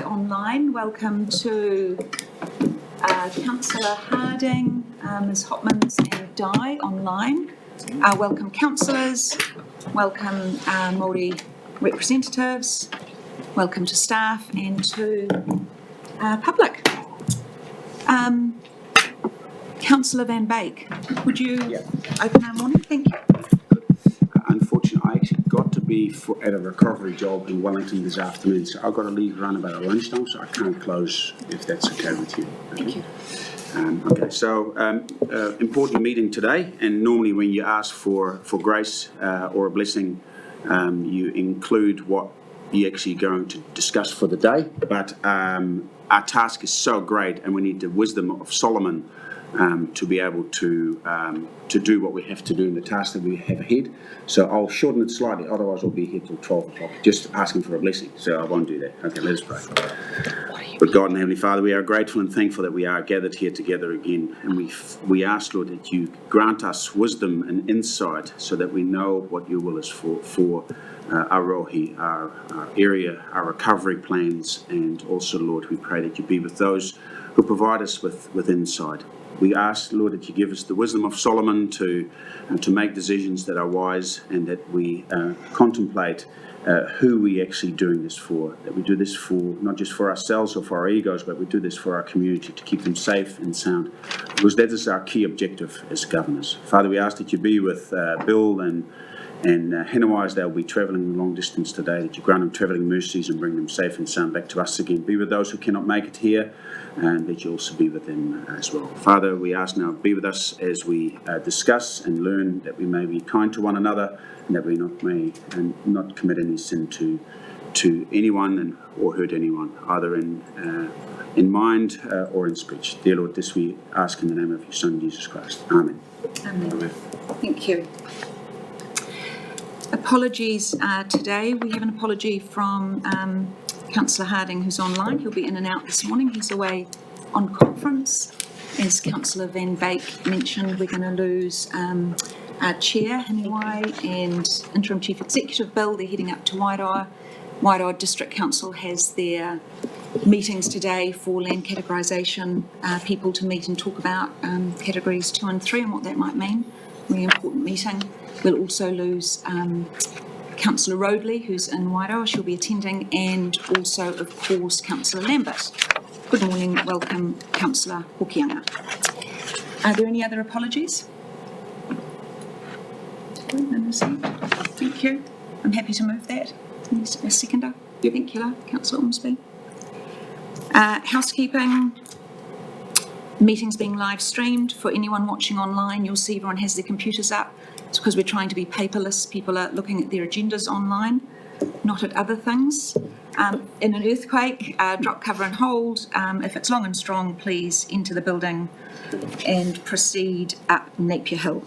online. Welcome to Councillor Harding, Ms Hopmans and Di online. Welcome councillors, welcome Māori representatives, welcome to staff and to public. Councillor Van Beek, would you open our morning? Thank you. Unfortunately, I actually got to be at a recovery job in Wellington this afternoon, so I've got to leave around about lunchtime, so I can't close if that's okay with you. Thank you. Okay, so important meeting today, and normally when you ask for grace or a blessing, you include what you're actually going to discuss for the day, but our task is so great and we need the wisdom of Solomon to be able to do what we have to do in the task that we have ahead. So I'll shorten it slightly, otherwise we'll be here till 12 o'clock, just asking for a blessing, so I won't do that. Okay, let us pray. But God and Heavenly Father, we are grateful and thankful that we are gathered here together again, and we ask, Lord, that you grant us wisdom and insight so that we know what your will is for our rohi, our area, our recovery plans, and also, Lord, we pray that you be with those who provide us with insight. We ask, Lord, that you give us the wisdom of Solomon to make decisions that are wise, and that we contemplate who we actually doing this for, that we do this for not just for ourselves or for our egos, but we do this for our community to keep them safe and sound, because that is our key objective as governors. Father, we ask that you be with Bill and Henawai as they'll be travelling long distance today, that you grant them travelling mercies and bring them safe and sound back to us again. Be with those who cannot make it here, and that you also be with them as well. Father, we ask now, be with us as we discuss and learn, that we may be kind to one another, and that we not commit any sin to anyone or hurt anyone, either in mind or in speech. Dear Lord, this we ask in the name of your Son, Jesus Christ. Amen. Amen. Amen. Thank you. Apologies today. We have an apology from Councillor Harding, who's online. He'll be in and out this morning. He's away on conference. As Councillor Van Beek mentioned, we're going to lose our Chair, Henawai, and Interim Chief Executive Bill. They're heading up to Wairoa. Wairoa District Council has their meetings today for land categorisation, people to meet and talk about categories 2 and 3 and what that might mean. Really important meeting. We'll also lose Councillor Roadley, who's in Wairoa. She'll be attending, and also, of course, Councillor Lambert. Good morning. Welcome, Councillor Hokianga. Are there any other apologies? Thank you. I'm happy to move that. A seconder. Yep. Thank you, Councillor Ormsby. Housekeeping. Meetings being live streamed. For anyone watching online, you'll see everyone has their computers up. It's because we're trying to be paperless. People are looking at their agendas online, not at other things. In an earthquake, drop, cover and hold. If it's long and strong, please enter the building and proceed up Napier Hill.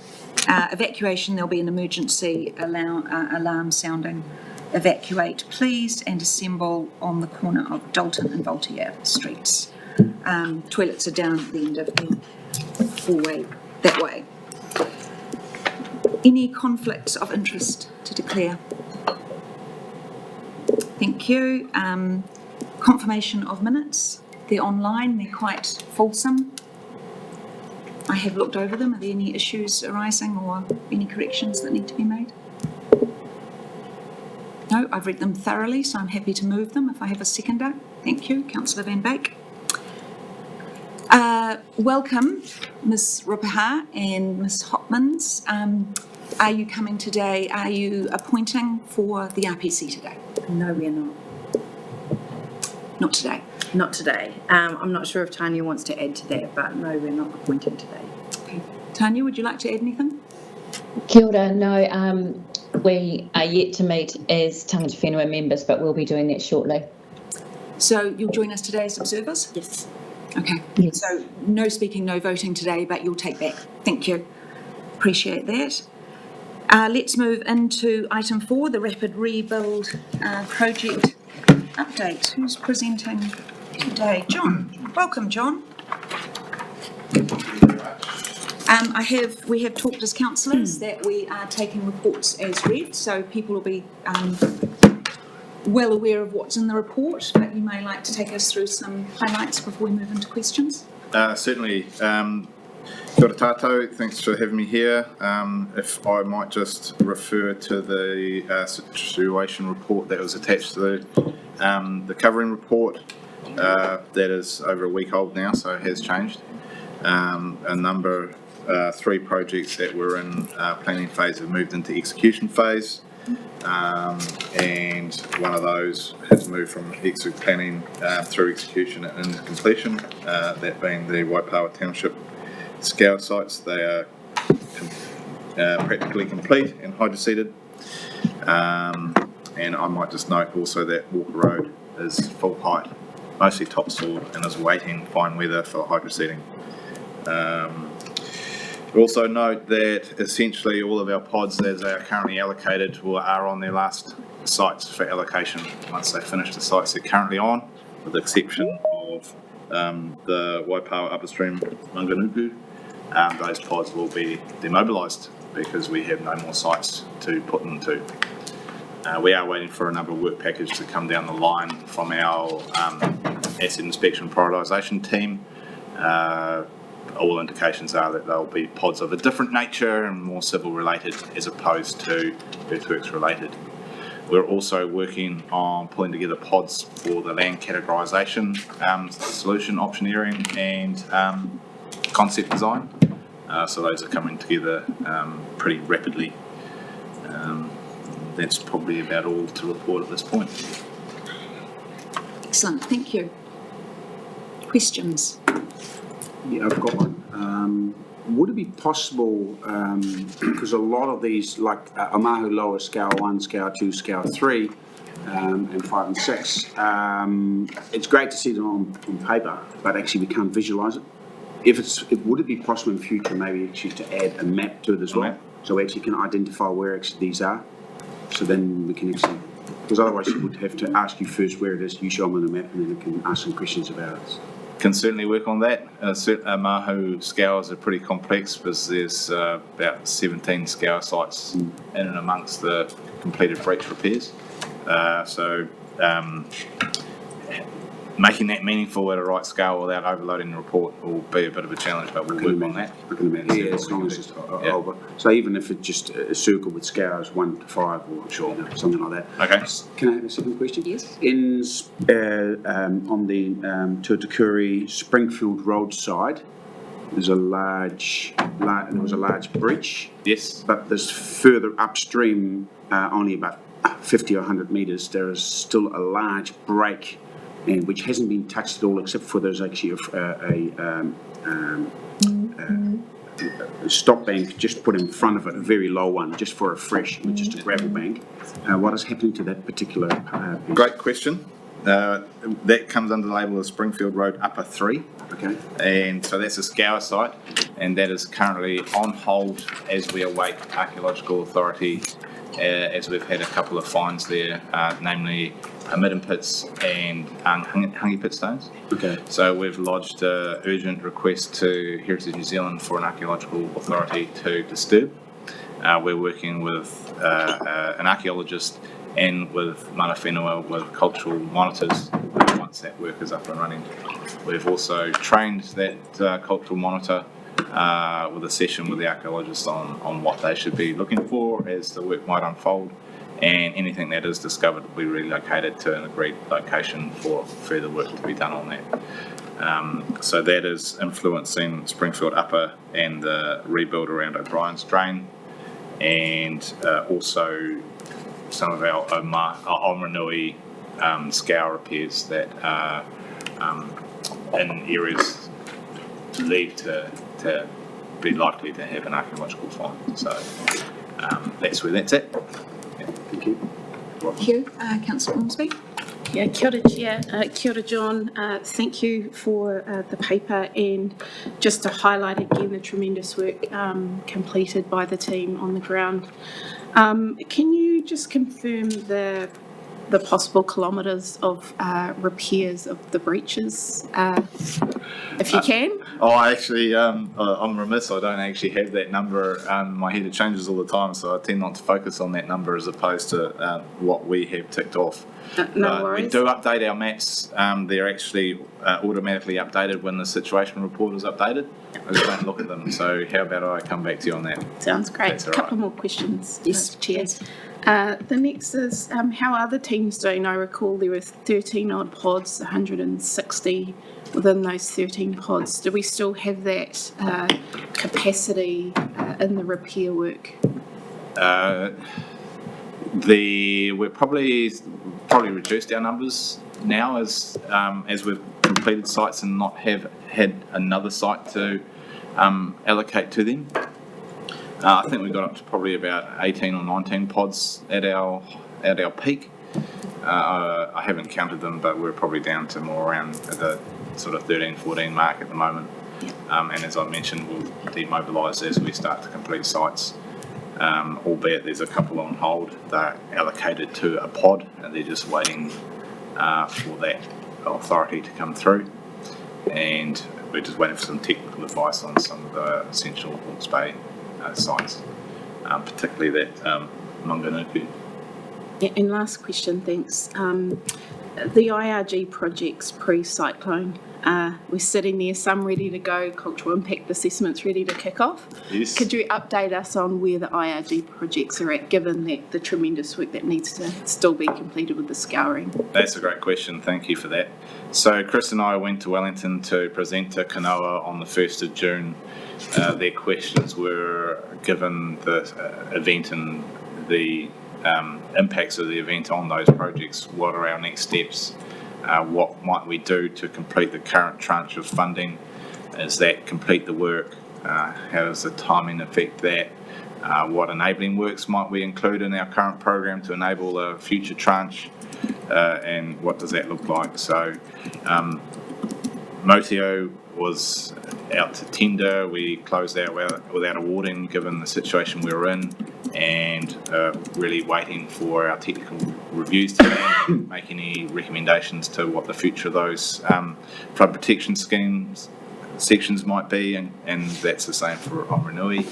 Evacuation, there'll be an emergency alarm sounding. Evacuate, please, and assemble on the corner of Dalton and Voltaire streets. Toilets are down at the end of the hallway that way. Any conflicts of interest to declare? Thank you. Confirmation of minutes. They're online, they're quite fulsome. I have looked over them. Are there any issues arising or any corrections that need to be made? No, I've read them thoroughly, so I'm happy to move them if I have a seconder. Thank you, Councillor Van Beek. Welcome, Ms Rupaha and Ms Hopmans. Are you coming today? Are you appointing for the RPC today? No, we're not. Not today? Not today. I'm not sure if Tanya wants to add to that, but no, we're not appointing today. Okay. Tanya, would you like to add anything? Kia ora. No, we are yet to meet as tangata whenua members, but we'll be doing that shortly. So you'll join us today as observers? Yes. Okay. Yes. So no speaking, no voting today, but you'll take that. Thank you. Appreciate that. Let's move into item 4, the Rapid Rebuild project update. Who's presenting today? John. Welcome, John. We have talked as councillors that we are taking reports as read, so people will be well aware of what's in the report, but you may like to take us through some highlights before we move into questions. Certainly. Kia ora tātou, thanks for having me here. If I might just refer to the situation report that was attached to the covering report. That is over a week old now, so it has changed. A number, 3 projects that were in planning phase have moved into execution phase. And one of those has moved from planning through execution and into completion, that being the Waipawa Township scour sites. They are practically complete and hydroseeded. And I might just note also that Walker Road is full height, mostly topsoil, and is waiting fine weather for hydroseeding. Also note that essentially all of our pods as they are currently allocated are on their last sites for allocation once they finish the sites they're currently on, with the exception of the Waipawa upstream Manganuku. Those pods will be demobilised because we have no more sites to put them to. We are waiting for a number of work packages to come down the line from our asset inspection prioritisation team. All indications are that they'll be pods of a different nature and more civil related as opposed to earthworks related. We're also working on pulling together pods for the land categorisation solution optioneering and concept design. So those are coming together pretty rapidly. That's probably about all to report at this point. Excellent, thank you. Questions? Yeah, I've got one. Would it be possible, because a lot of these, like Omahu Lower Scale 1, Scale 2, Scale 3, and 5 and 6, it's great to see them on paper, but actually we can't visualise it. Would it be possible in future maybe actually to add a map to it as well? So we actually can identify where actually these are? So then we can actually, because otherwise you would have to ask you first where it is, you show them on the map, and then we can ask some questions about it. Can certainly work on that. Omahu scours are pretty complex because there's about 17 scour sites in and amongst the completed breach repairs. So making that meaningful at a right scale without overloading the report will be a bit of a challenge, but we'll work on that. I can imagine. Yeah, as long as it's over. So even if it's just a circle with scours 1 to 5 or something like that. Okay. Can I have a second question? Yes. In on the Tuatakuri Springfield Road side, there's a large breach. Yes. But there's further upstream, only about 50 or 100 metres, there is still a large break, and which hasn't been touched at all, except for there's actually a stop bank just put in front of it, a very low one, just for a fresh, just a gravel bank. What is happening to that particular piece? Great question. That comes under the label of Springfield Road Upper 3. Okay. And so that's a scour site, and that is currently on hold as we await Archaeological Authority, as we've had a couple of finds there, namely midden pits and Hangi pit stones. Okay. So we've lodged an urgent request to Heritage New Zealand for an Archaeological Authority to disturb. We're working with an archaeologist and with mana whenua with cultural monitors once that work is up and running. We've also trained that cultural monitor with a session with the archaeologists on what they should be looking for as the work might unfold, and anything that is discovered will be relocated to an agreed location for further work to be done on that. So that is influencing Springfield Upper and the rebuild around O'Brien's Drain, and also some of our Omaranui scour repairs that are in areas believed to be likely to have an archaeological find. So that's where that's at. Yeah. Thank you. Thank you. Councillor Ormsby. Yeah, kia ora, Chair. Kia ora, John. Thank you for the paper, and just to highlight again the tremendous work completed by the team on the ground. Can you just confirm the possible kilometres of repairs of the breaches, if you can? Oh, actually, I'm remiss. I don't actually have that number in my head. It changes all the time, so I tend not to focus on that number as opposed to what we have ticked off. No worries. We do update our maps. They're actually automatically updated when the situation report is updated. I just don't look at them. So how about I come back to you on that? Sounds great. That's A all couple right. more questions, Yes, Chair. yes. The next is, how are the teams doing? I recall there were 13 odd pods, 160 within those 13 pods. Do we still have that capacity in the repair work? We're probably reduced our numbers now as we've completed sites and not have had another site to allocate to them. I think we got up to probably about 18 or 19 pods at our peak. I haven't counted them, but we're probably down to more around the sort of 13, 14 mark at the moment. And as I mentioned, we'll demobilise as we start to complete sites. Albeit there's a couple on hold. They're allocated to a pod and they're just waiting for that authority to come through. And we're just waiting for some technical advice on some of the essential Hawke's Bay sites, particularly that Manganuku. And last question, thanks. The IRG projects pre-cyclone, we're sitting there, some ready to go, cultural impact assessments ready to kick off. Yes. Could you update us on where the IRG projects are at, given that the tremendous work that needs to still be completed with the scouring? That's a great question. Thank you for that. So Chris and I went to Wellington to present to Kanoa on the 1st of June. Their questions were, given the event and the impacts of the event on those projects, what are our next steps? What might we do to complete the current tranche of funding? Is that complete the work? How does the timing affect that? What enabling works might we include in our current program to enable a future tranche? And what does that look like? So Motio was out to tender. We closed out without awarding given the situation we were in, and really waiting for our technical reviews to land, make any recommendations to what the future of those flood protection schemes sections might be, and that's the same for Oranui.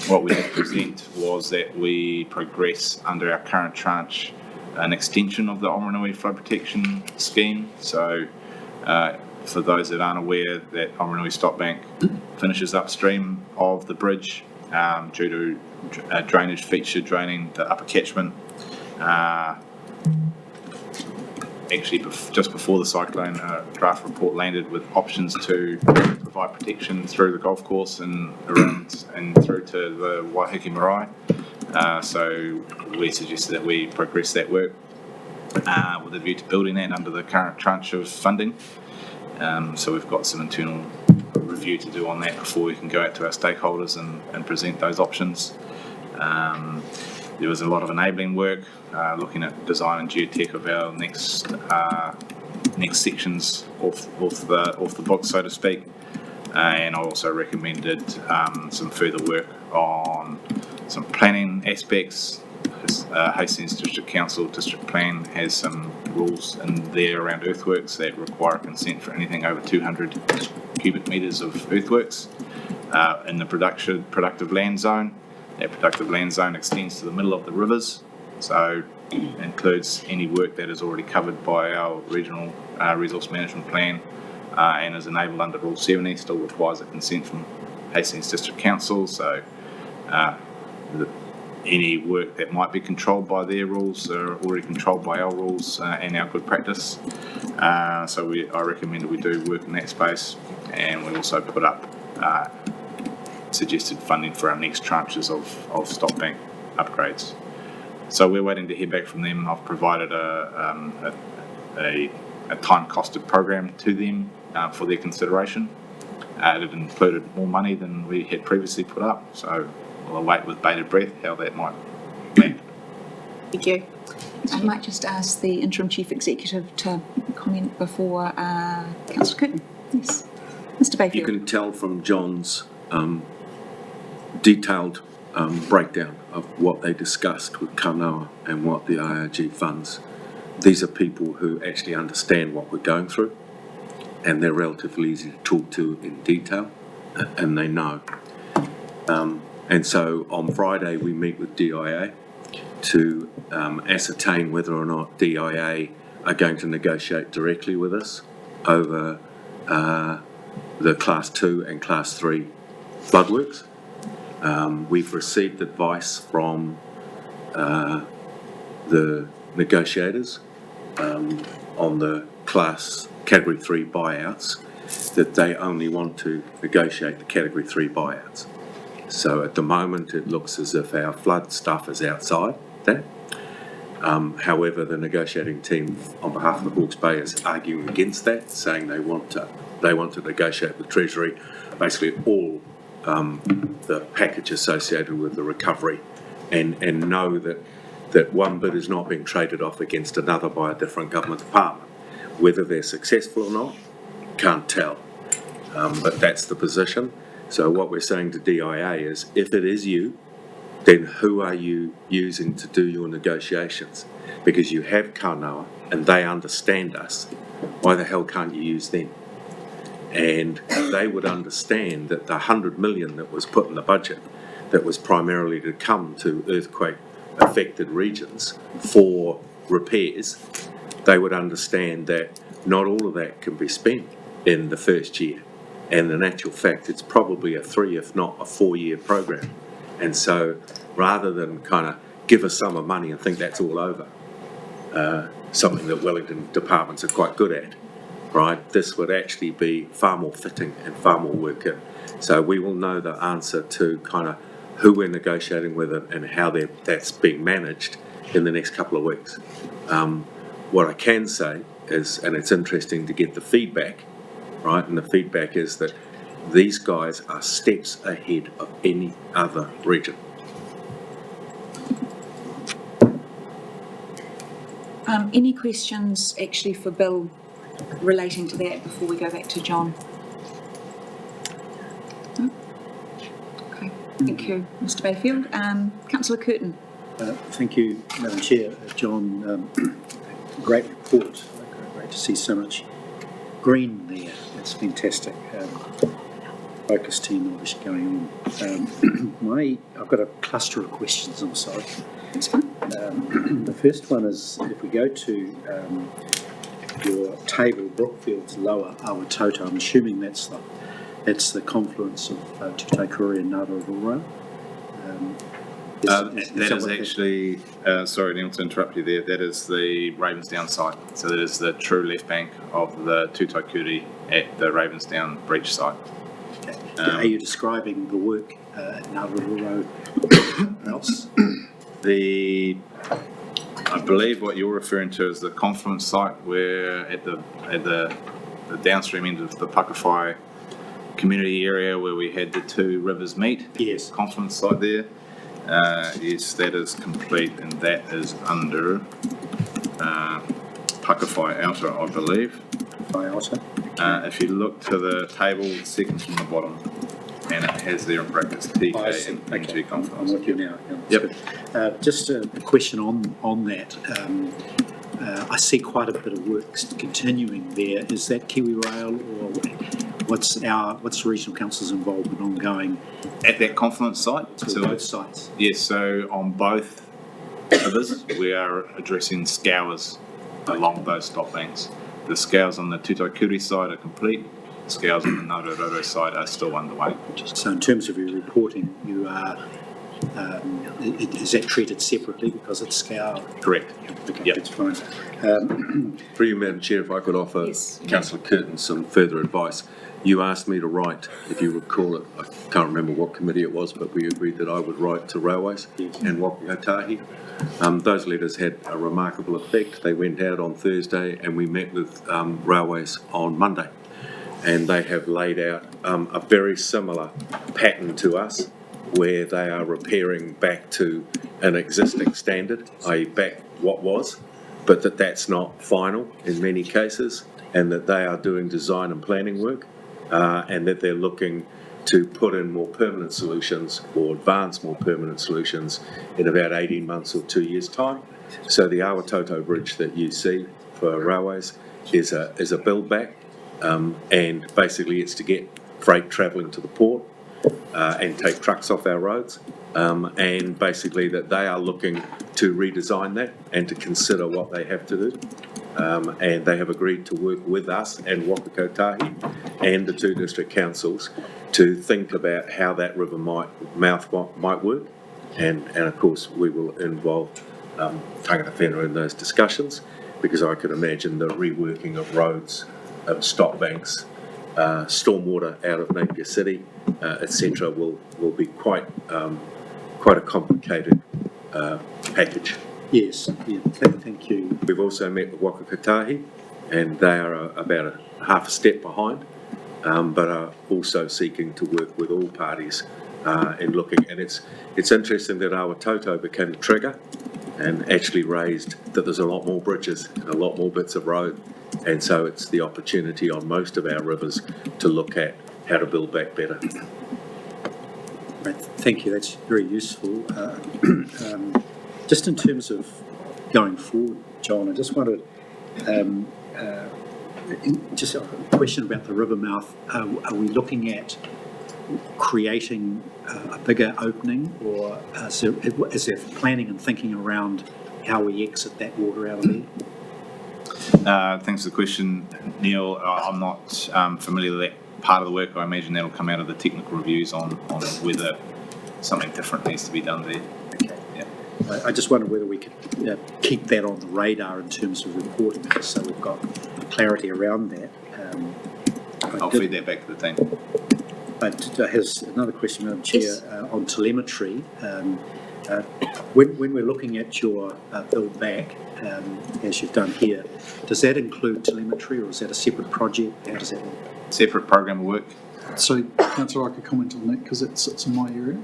What we did present was that we progress under our current tranche an extension of the Oranui flood protection scheme. So for those that aren't aware, that Oranui Stop Bank finishes upstream of the bridge due to a drainage feature draining the upper catchment. Actually, just before the cyclone, a draft report landed with options to provide protection through the golf course and around and through to the Waiheke Marae. So we suggested that we progress that work with a view to building that under the current tranche of funding. So we've got some internal review to do on that before we can go out to our stakeholders and present those options. There was a lot of enabling work, looking at design and geotech of our next sections off the box, so to speak. And I also recommended some further work on some planning aspects. Hastings District Council District Plan has some rules in there around earthworks that require consent for anything over 200 cubic metres of earthworks in the productive land zone. That productive land zone extends to the middle of the rivers, so includes any work that is already covered by our regional resource management plan and is enabled under Rule 70, still requires a consent from Hastings District Council. So any work that might be controlled by their rules are already controlled by our rules and our good practice. So I recommend that we do work in that space, and we also put up suggested funding for our next tranches of stop bank upgrades. So we're waiting to hear back from them. I've provided a time-costed program to them for their consideration. It included more money than we had previously put up, so we'll await with bated breath how that might land. Thank you. I might just ask the Interim Chief Executive to comment before Councillor Curtin. Yes. Mr. Bayfield. You can tell from John's detailed breakdown of what they discussed with Kanoa and what the IRG funds. These are people who actually understand what we're going through, and they're relatively easy to talk to in detail, and they know. And so on Friday, we meet with DIA to ascertain whether or not DIA are going to negotiate directly with us over the Class 2 and Class 3 floodworks. We've received advice from the negotiators on the Category 3 buyouts that they only want to negotiate the Category 3 buyouts. So at the moment, it looks as if our flood stuff is outside that. However, the negotiating team on behalf of the Hawke's Bay is arguing against that, saying they want to negotiate with Treasury basically all the package associated with the recovery, and know that one bid is not being traded off against another by a different government department. Whether they're successful or not, can't tell. But that's the position. So what we're saying to DIA is, if it is you, then who are you using to do your negotiations? Because you have Kanoa and they understand us. Why the hell can't you use them? And they would understand that the 100 million that was put in the budget, that was primarily to come to earthquake affected regions for repairs, they would understand that not all of that can be spent in the first year. And in actual fact, it's probably a 3, if not a 4-year program. And so rather than kind of give a sum of money and think that's all over, something that Wellington departments are quite good at, right, this would actually be far more fitting and far more work in. So we will know the answer to kind of who we're negotiating with and how that's being managed in the next couple of weeks. What I can say is, and it's interesting to get the feedback, right, and the feedback is that these guys are steps ahead of any other region. Any questions actually for Bill relating to that before we go back to John? No? Okay, thank you, Mr. Bayfield. Councillor Curtin. Thank you, Madam Chair. John, great report. Great to see so much green there. It's fantastic. Focus team obviously going on. I've got a cluster of questions, I'm sorry. That's fine. The first one is, if we go to your table, Brookfield's lower Awatoto, I'm assuming that's the confluence of Tutaikuri and Ngātauroro. That is actually, sorry Neil to interrupt you there, that is the Ravensdown site. So that is the true left bank of the Tutaikuri at the Ravensdown breach site. Okay. Are you describing the work at Ngātauroro else? I believe what you're referring to is the confluence site where at the downstream end of the Pakawhai community area where we had the two rivers meet. Yes. Confluence site there. Yes, that is complete, and that is under Pakawhai Outer, I believe. Outer. If you look to the table, second from the bottom, and it has there in brackets TK and okay. confluence. I'm with you now. Yep. Just a question on that. I see quite a bit of work continuing there. Is that Kiwi Rail, or what's the Regional Council's involvement ongoing? At that confluence site? So both sites? Yes, so on both rivers, we are addressing scours along those stop banks. The scours on the Tutaikuri side are complete. The scours on the Ngātauroro side are still underway. So in terms of your reporting, you are, is that treated separately because it's scour? Correct. Okay, yep. That's fine. Through you, Madam Chair, if I could offer Yes. Councillor Curtin some further advice. You asked me to write, if you recall it, I can't remember what committee it was, but we agreed that I would write to Railways and Wakakotahi. Those letters had a remarkable effect. They went out on Thursday and we met with Railways on Monday. And they have laid out a very similar pattern to us, where they are repairing back to an existing standard, i.e. back what was, but that's not final in many cases, and that they are doing design and planning work, and that they're looking to put in more permanent solutions or advance more permanent solutions in about 18 months or 2 years' time. So the Awatoto Bridge that you see for Railways is a build back, and basically it's to get freight travelling to the port and take trucks off our roads. And basically that they are looking to redesign that and to consider what they have to do. And they have agreed to work with us and Waka Kotahi and the two district councils to think about how that river mouth might work. And of course, we will involve tangata whenua in those discussions, because I could imagine the reworking of roads, stop banks, stormwater out of Napier City, etc., will be quite a complicated package. Yes, yeah, thank you. We've also met with Waka Kotahi, and they are about half a step behind, but are also seeking to work with all parties in looking. And it's interesting that our Toto became the trigger and actually raised that there's a lot more bridges, a lot more bits of road, and so it's the opportunity on most of our rivers to look at how to build back better. Right, thank you, that's very useful. Just in terms of going forward, John, I just wanted just a question about the river mouth. Are we looking at creating a bigger opening, or is there planning and thinking around how we exit that water out of there? Thanks for the question, Neil. I'm not familiar with that part of the work. I imagine that'll come out of the technical reviews on whether something different needs to be done there. Okay. Yeah. I just wondered whether we could keep that on the radar in terms of reporting, so we've got clarity around that. I'll feed that back to the team. Here's another question, Madam Chair, yes. On telemetry. When we're looking at your build back, as you've done here, does that include telemetry, or is that a separate project? How does that work? Separate program of work. So, Councillor, I could comment on that because it sits in my area.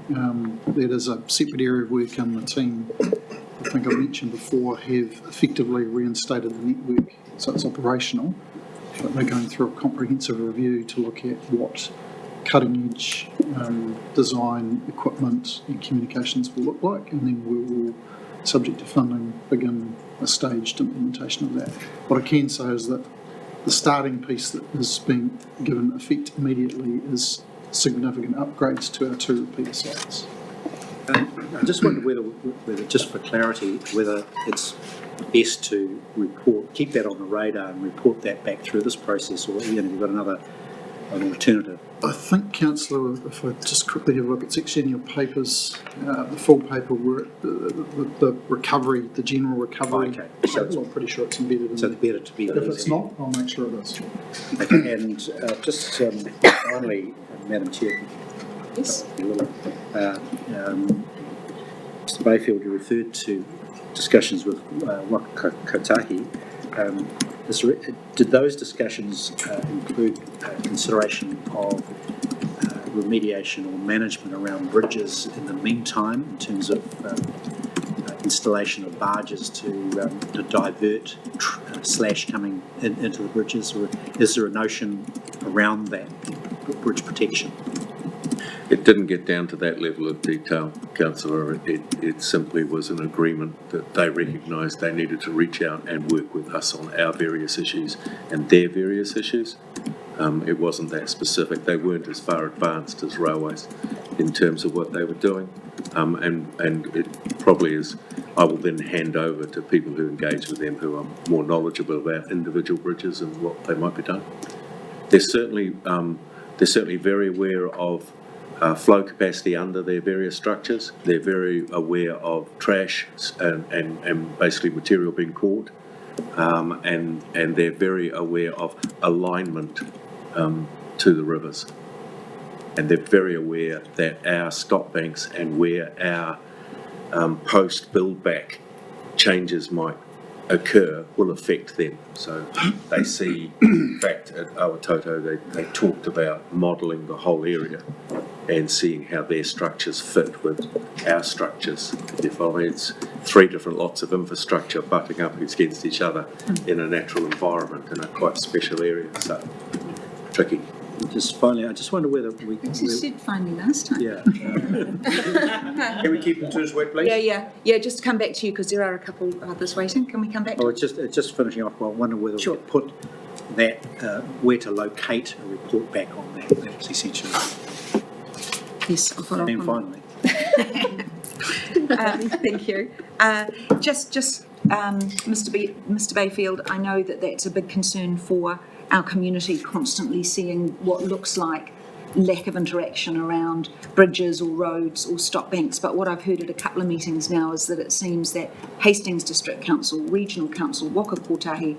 That is a separate area of work, and the team, I think I mentioned before, have effectively reinstated the network, so it's operational. But they're going through a comprehensive review to look at what cutting-edge design, equipment and communications will look like, and then we will, subject to funding, begin a staged implementation of that. What I can say is that the starting piece that is being given effect immediately is significant upgrades to our two repeater sites. I just wondered whether, just for clarity, whether it's best to keep that on the radar and report that back through this process, or you've got an alternative. I think, Councillor, if I just quickly have a look, it's actually in your papers, the full paperwork, the recovery, the general recovery. Okay. So I'm pretty sure it's embedded in so there. it's better to be But if it's not, I'll make sure it is. Okay, and just finally, Madam Chair. Yes. Mr Bayfield, you referred to discussions with Waka Kotahi. Did those discussions include consideration of remediation or management around bridges in the meantime, in terms of installation of barges to divert coming into the bridges, or is there a notion around that bridge protection? It didn't get down to that level of detail, Councillor. It simply was an agreement that they recognised they needed to reach out and work with us on our various issues and their various issues. It wasn't that specific. They weren't as far advanced as railways in terms of what they were doing. And it probably is, I will then hand over to people who engage with them who are more knowledgeable about individual bridges and what they might be done. They're certainly very aware of flow capacity under their various structures. They're very aware of trash and basically material being caught, and they're very aware of alignment to the rivers. And they're very aware that our stop banks and where our post-build back changes might occur will affect them. So they see, in fact, at Awatoto, they talked about modelling the whole area and seeing how their structures fit with our structures. If you follow me, it's 3 different lots of infrastructure butting up against each other in a natural environment in a quite special area. So tricky. Just finally, I just wonder whether we... You said finally last time. Yeah. Can we keep them to us wet, please? Yeah, just to come back to you because there are a couple others waiting. Can we come back to Oh, just finishing off, I wonder whether Sure. we could put that, where to locate a report back on that. That's essentially. Yes, I'll follow up And on finally, Thank you. Mr. Bayfield, I know that that's a big concern for our community, constantly seeing what looks like lack of interaction around bridges or roads or stop banks. But what I've heard at a couple of meetings now is that it seems that Hastings District Council, Regional Council, Waka Kotahi,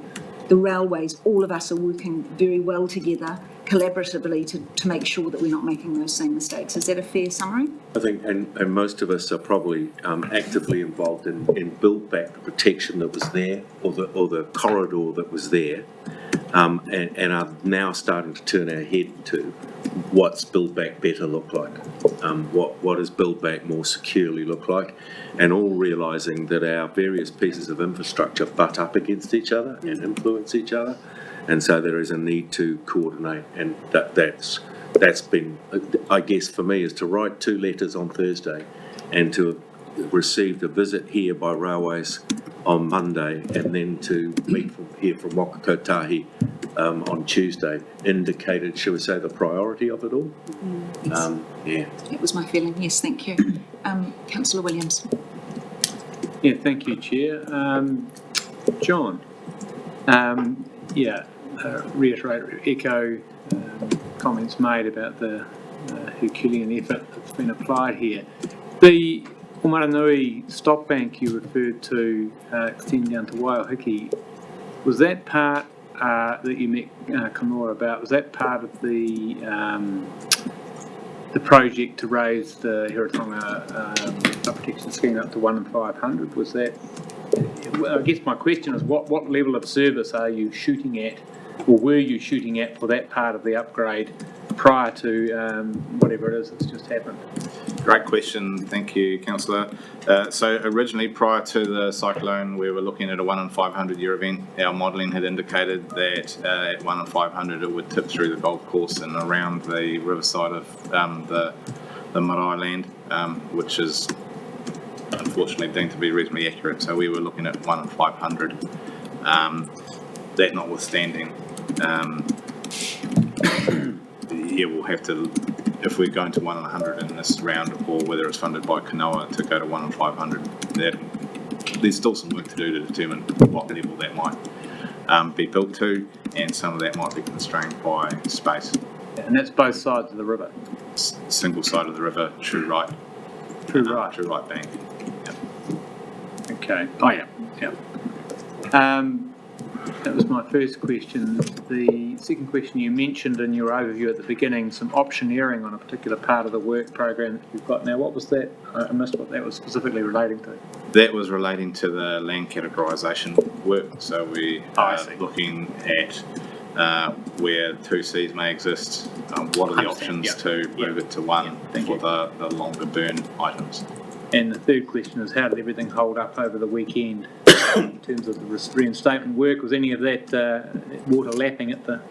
the railways, all of us are working very well together, collaboratively, to make sure that we're not making those same mistakes. Is that a fair summary? I think, and most of us are probably actively involved in build back the protection that was there, or the corridor that was there, and are now starting to turn our head to what's build back better look like, what does build back more securely look like, and all realising that our various pieces of infrastructure butt up against each other and influence each other, and so there is a need to coordinate, and that's been, I guess, for me, is to write 2 letters on Thursday and to have received a visit here by Railways on Monday, and then to meet here from Waka Kotahi on Tuesday, indicated, shall we say, the priority of it all. Yes. Yeah. That was my feeling. Yes, thank you. Councillor Williams. Yeah, thank you, Chair. John, reiterate, echo comments made about the Herculean effort that's been applied here. The Omaranui stop bank you referred to extending down to Waiheke, was that part that you met Kamora about, was that part of the project to raise the Hiratonga protection scheme up to 1 in 500? Was that, I guess my question is, what level of service are you shooting at, or were you shooting at, for that part of the upgrade prior to whatever it is that's just happened? Great question, thank you, Councillor. So originally, prior to the cyclone, we were looking at a 1 in 500 year event. Our modelling had indicated that at 1 in 500 it would tip through the golf course and around the riverside of the marae land, which is unfortunately deemed to be reasonably accurate. So we were looking at 1 in 500. That notwithstanding, we'll have to, if we're going to 1 in 100 in this round, or whether it's funded by Kanoa to go to 1 in 500, there's still some work to do to determine what level that might be built to, and some of that might be constrained by space. And that's both sides of the river? Single side of the river, true right. True right. True right bank. Yep. Okay. Oh, yeah. That was my first question. The second question, you mentioned in your overview at the beginning some optioneering on a particular part of the work program that you've got now. What was that? I missed what that was specifically relating to. That was relating to the land categorisation work. So we are looking at where 2 Cs may exist, what are the options to move it to 1 for the longer burn items. And the third question is, how did everything hold up over the weekend in terms of the reinstatement work? Was any of that water lapping at the...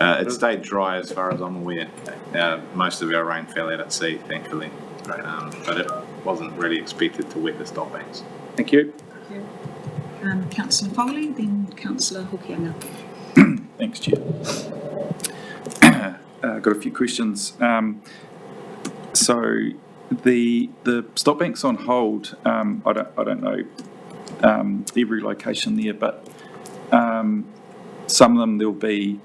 It stayed dry as far as I'm aware. Most of our rain fell out at sea, thankfully. But it wasn't really expected to wet the stop banks. Thank you. Councillor Foley, then Councillor Hokianga. Thanks, Chair. Got a few questions. So the stop bank's on hold. I don't know every location there, but some of them there'll be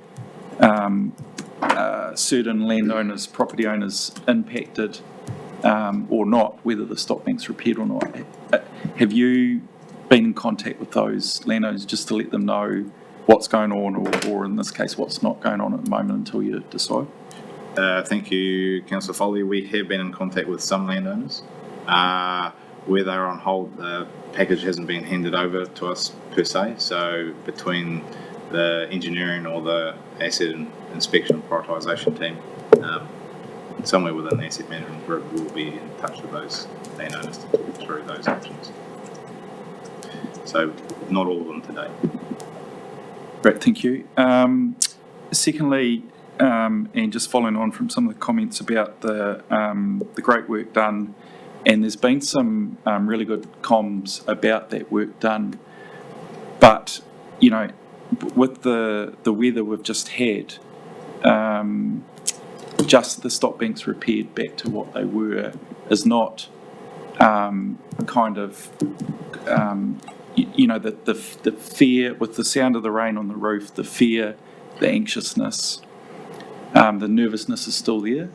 certain landowners, property owners impacted or not, whether the stop bank's repaired or not. Have you been in contact with those landowners just to let them know what's going on, or in this case, what's not going on at the moment until you decide? Thank you, Councillor Foley. We have been in contact with some landowners. Where they're on hold, the package hasn't been handed over to us per se, so between the engineering or the asset inspection and prioritisation team, somewhere within the asset management group, we'll be in touch with those landowners to talk through those options. So not all of them today. Great, thank you. Secondly, and just following on from some of the comments about the great work done, and there's been some really good comms about that work done, but you know, with the weather we've just had, just the stop banks repaired back to what they were is not the fear with the sound of the rain on the roof, the fear, the anxiousness, the nervousness is still there.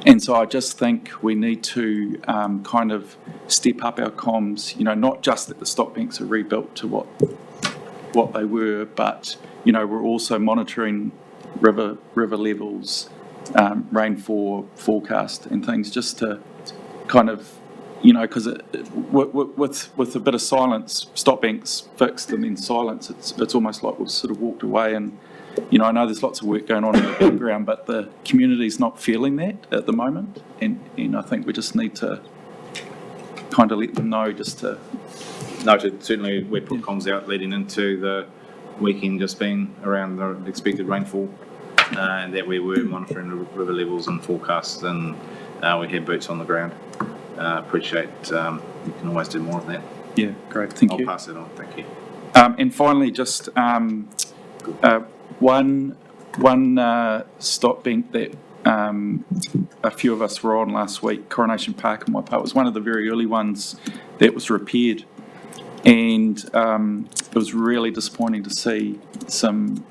And so I just think we need to kind of step up our comms, not just that the stop banks are rebuilt to what they were, but, we're also monitoring river levels, rainfall forecast and things, just to kind of, because with a bit of silence, stop banks fixed and then silence, it's almost like we've sort of walked away. And I know there's lots of work going on in the background, but the community's not feeling that at the moment, and I think we just need to kind of let them know, just to. Noted. Certainly, we put comms out leading into the weekend, just being around the expected rainfall, and that we were monitoring the river levels and forecasts, and we had boots on the ground. Appreciate. You can always do more of that. Yeah, great. Thank you. I'll pass it on. Thank you. And finally, just one stop bank that a few of us were on last week, Coronation Park in Waipa, was one of the very early ones that was repaired, and it was really disappointing to see some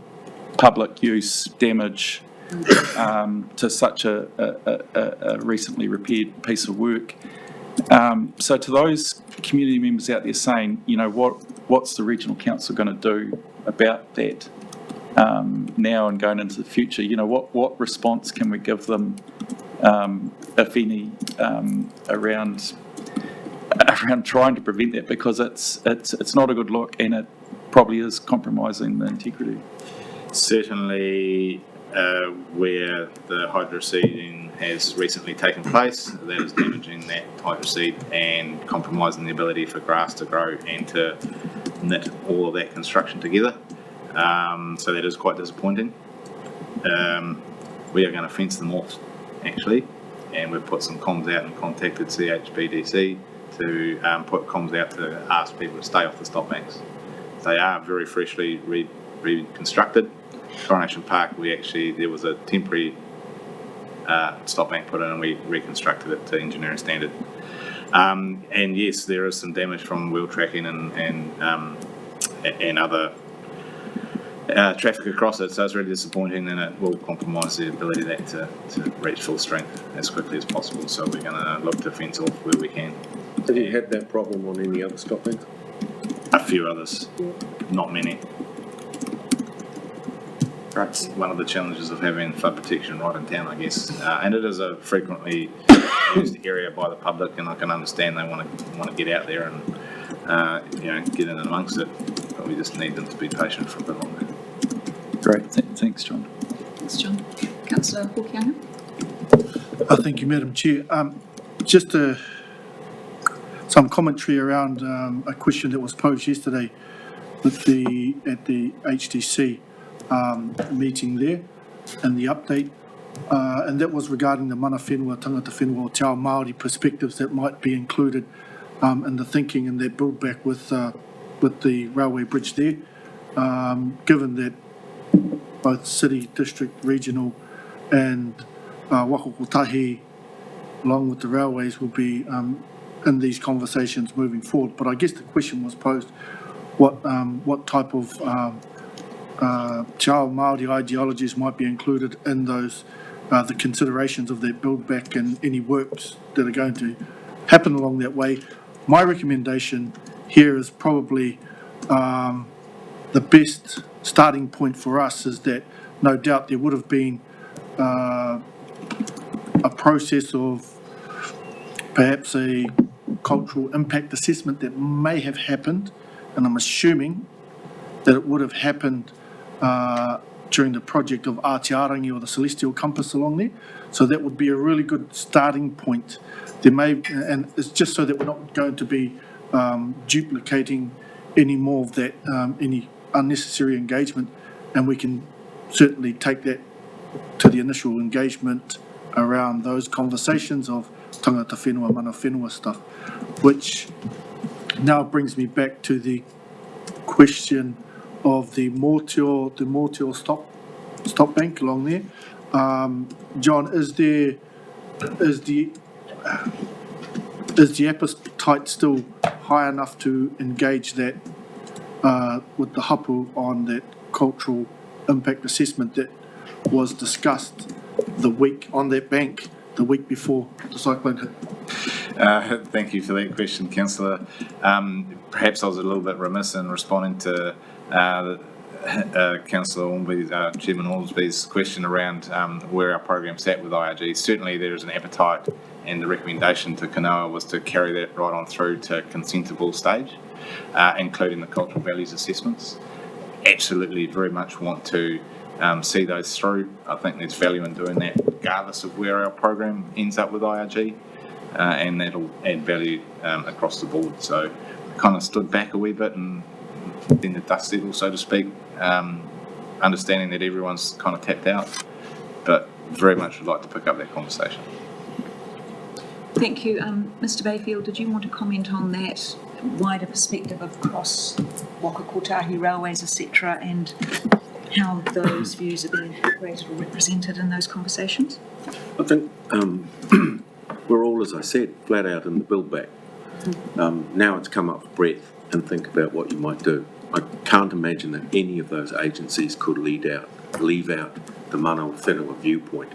public use damage to such a recently repaired piece of work. So to those community members out there saying, what's the regional council going to do about that now and going into the future? What response can we give them, if any, around trying to prevent that, because it's not a good look, and it probably is compromising the integrity. Certainly, where the hydroseeding has recently taken place, that is damaging that hydroseed and compromising the ability for grass to grow and to knit all of that construction together. So that is quite disappointing. We are going to fence them off, actually, and we've put some comms out and contacted CHBDC to put comms out to ask people to stay off the stop banks. They are very freshly reconstructed. Coronation Park, there was a temporary stop bank put in, and we reconstructed it to engineering standard. And yes, there is some damage from wheel tracking and other traffic across it, so it's really disappointing, and it will compromise the ability of that to reach full strength as quickly as possible. So we're going to look to fence off where we can. Have you had that problem on any other stop banks? A few others, not many. That's one of the challenges of having flood protection right in town, I guess. And it is a frequently used area by the public, and I can understand they want to get out there and get in amongst it, but we just need them to be patient for a bit longer. Great, thanks, John. Thanks, John. Councillor Hokianga. Thank you, Madam Chair. Just some commentary around a question that was posed yesterday at the HDC meeting there, and the update, and that was regarding the mana whenua, tangata whenua, Te Ao Māori perspectives that might be included in the thinking and that build back with the railway bridge there, given that both city, district, regional and waka kotahi, along with the railways, will be in these conversations moving forward. But I guess the question was posed, what type of Te Ao Māori ideologies might be included in those, the considerations of that build back and any works that are going to happen along that way. My recommendation here is probably the best starting point for us is that no doubt there would have been a process of perhaps a cultural impact assessment that may have happened, and I'm assuming that it would have happened during the project of Aotearangi or the Celestial Compass along there. So that would be a really good starting point. There may, and it's just so that we're not going to be duplicating any more of that, any unnecessary engagement, and we can certainly take that to the initial engagement around those conversations of tangata whenua, mana whenua stuff, which now brings me back to the question of the Mortial stop bank along there. John, is the appetite still high enough to engage that with the hapu on that cultural impact assessment that was discussed on that bank the week before the cyclone hit? Thank you for that question, Councillor. Perhaps I was a little bit remiss in responding to Councillor Ormsby's, Chairman Ormsby's question around where our program's at with IRG. Certainly there is an appetite, and the recommendation to Kanoa was to carry that right on through to consentable stage, including the cultural values assessments. Absolutely very much want to see those through. I think there's value in doing that regardless of where our program ends up with IRG, and that'll add value across the board. So kind of stood back a wee bit and then the dust settled, so to speak, understanding that everyone's kind of tapped out, but very much would like to pick up that conversation. Thank you. Mr Bayfield, did you want to comment on that wider perspective of cross Waka Kotahi railways, etc., and how those views are being incorporated or represented in those conversations? I think we're all, as I said, flat out in the build back. Now it's come up for breath and think about what you might do. I can't imagine that any of those agencies could leave out the mana whenua viewpoint.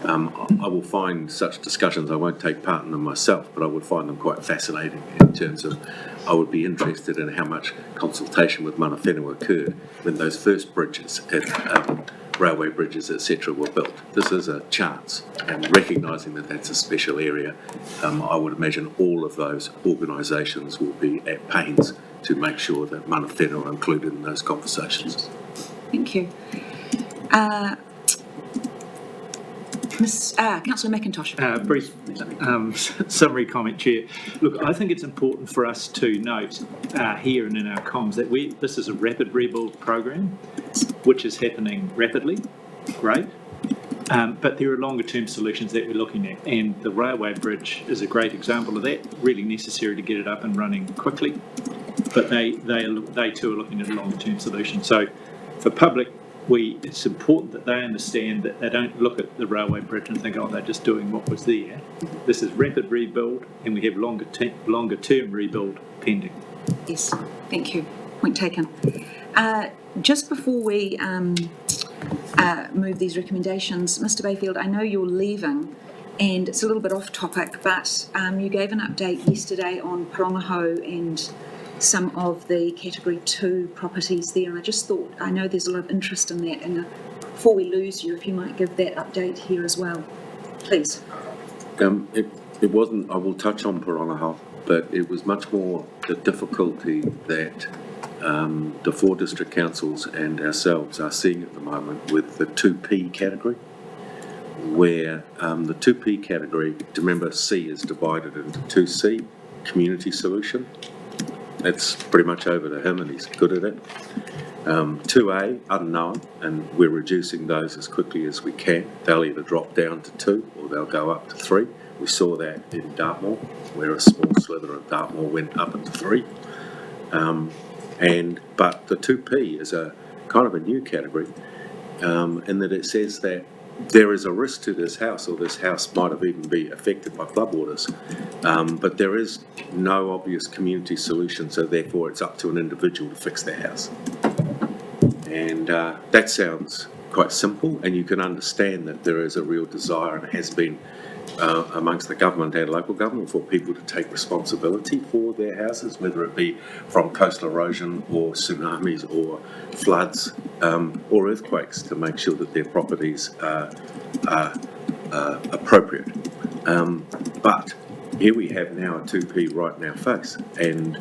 I will find such discussions, I won't take part in them myself, but I would find them quite fascinating in terms of I would be interested in how much consultation with mana whenua occurred when those first bridges, railway bridges, etc. were built. This is a chance, and recognising that that's a special area, I would imagine all of those organisations will be at pains to make sure that mana whenua are included in those conversations. Thank you. Councillor McIntosh. Brief summary comment, Chair. Look, I think it's important for us to note here and in our comms that this is a rapid rebuild program, which is happening rapidly. Great. But there are longer term solutions that we're looking at, and the railway bridge is a great example of that, really necessary to get it up and running quickly. But they too are looking at a longer term solution. So for public, it's important that they understand that they don't look at the railway bridge and think, oh, they're just doing what was there. This is rapid rebuild, and we have longer term rebuild pending. Yes, thank you. Point taken. Just before we move these recommendations, Mr Bayfield, I know you're leaving, and it's a little bit off topic, but you gave an update yesterday on Parongaho and some of the Category 2 properties there, and I just thought, I know there's a lot of interest in that, and before we lose you, if you might give that update here as well, please. It wasn't, I will touch on Parongaho, but it was much more the difficulty that the 4 district councils and ourselves are seeing at the moment with the 2P category, where the 2P category, remember C is divided into 2C, community solution. That's pretty much over to him and he's good at it. 2A, unknown, and we're reducing those as quickly as we can. They'll either drop down to 2 or they'll go up to 3. We saw that in Dartmoor, where a small slither of Dartmoor went up into 3. But the 2P is a kind of a new category in that it says that there is a risk to this house, or this house might have even been affected by floodwaters, but there is no obvious community solution, so therefore it's up to an individual to fix their house. And that sounds quite simple, and you can understand that there is a real desire, and has been amongst the government and local government, for people to take responsibility for their houses, whether it be from coastal erosion or tsunamis or floods or earthquakes, to make sure that their properties are appropriate. But here we have now a 2P right in our face, and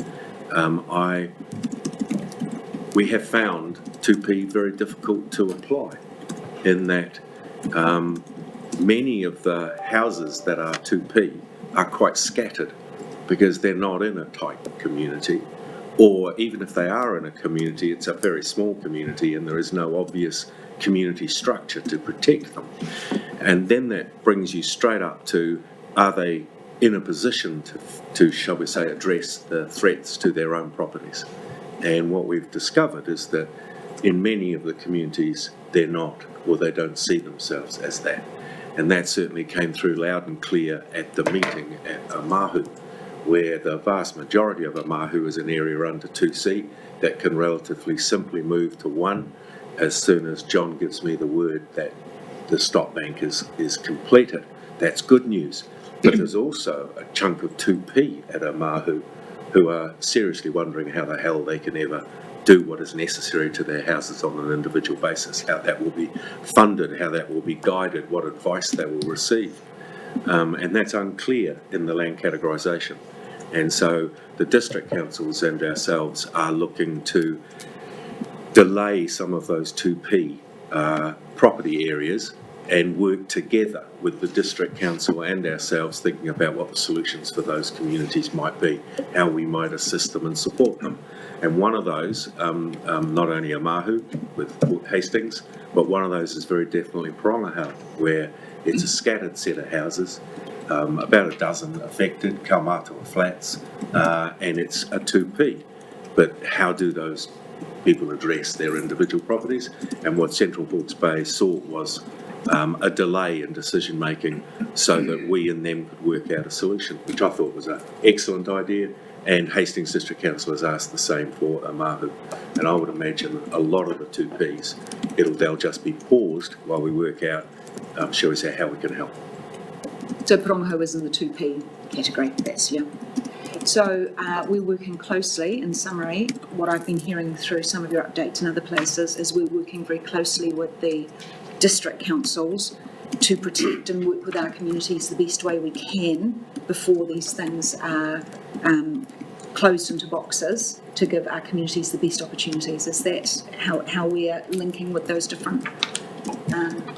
we have found 2P very difficult to apply, in that many of the houses that are 2P are quite scattered because they're not in a tight community, or even if they are in a community, it's a very small community and there is no obvious community structure to protect them. And then that brings you straight up to, are they in a position to shall we say, address the threats to their own properties? And what we've discovered is that in many of the communities, they're not, or they don't see themselves as that. And that certainly came through loud and clear at the meeting at Omahu, where the vast majority of Omahu is an area under 2C that can relatively simply move to 1 as soon as John gives me the word that the stop bank is completed. That's good news. But there's also a chunk of 2P at Omahu who are seriously wondering how the hell they can ever do what is necessary to their houses on an individual basis, how that will be funded, how that will be guided, what advice they will receive. And that's unclear in the land categorisation. And so the district councils and ourselves are looking to delay some of those 2P property areas and work together with the district council and ourselves, thinking about what the solutions for those communities might be, how we might assist them and support them. And one of those, not only Omahu with Port Hastings, but one of those is very definitely Porongahau, where it's a scattered set of houses, about a dozen affected, Kaumātua flats, and it's a 2P. But how do those people address their individual properties? And what Central Hawke's Bay sought was a delay in decision making so that we and them could work out a solution, which I thought was an excellent idea. And Hastings District Council has asked the same for Omahu. And I would imagine a lot of the 2Ps, they'll just be paused while we work out, shall we say, how we can help. So Porongahau is in the 2P category, that's, yeah. So we're working closely, in summary, what I've been hearing through some of your updates in other places is we're working very closely with the district councils to protect and work with our communities the best way we can before these things are closed into boxes, to give our communities the best opportunities. Is that how we're linking with those different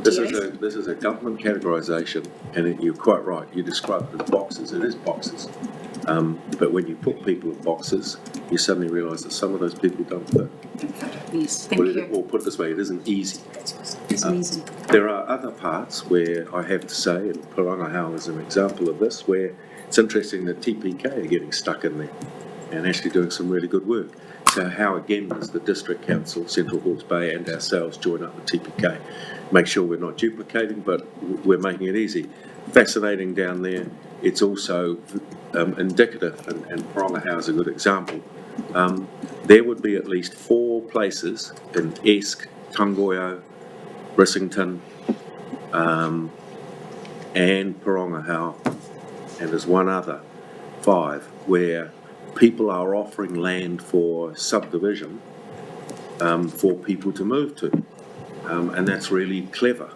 This is a government categorisation, and you're quite right, you described it as boxes. It is boxes. But when you put people in boxes, you suddenly realise that some of those people don't fit. Yes, thank you. Or put it this way, it isn't easy. It's easy. There are other parts where I have to say, and Porongahau is an example of this, where it's interesting that TPK are getting stuck in there and actually doing some really good work. So how, again, does the District Council, Central Hawke's Bay and ourselves join up with TPK? Make sure we're not duplicating, but we're making it easy. Fascinating down there. It's also indicative, and Porongahau is a good example. There would be at least 4 places in Esk, Tangoio, Brissington, and Porongahau, and there's one other, 5, where people are offering land for subdivision for people to move to. And that's really clever.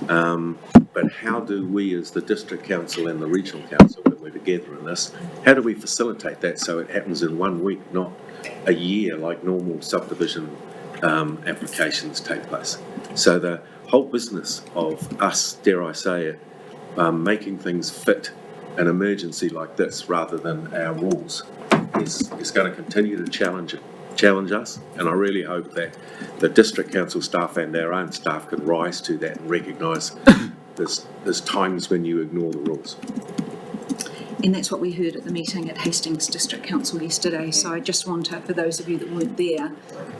But how do we, as the District Council and the Regional Council, that we're together in this, how do we facilitate that so it happens in 1 week, not a year like normal subdivision applications take place? So the whole business of us, dare I say it, making things fit an emergency like this rather than our rules is going to continue to challenge us, and I really hope that the District Council staff and our own staff can rise to that and recognise there's times when you ignore the rules. And that's what we heard at the meeting at Hastings District Council yesterday. So I just want to, for those of you that weren't there,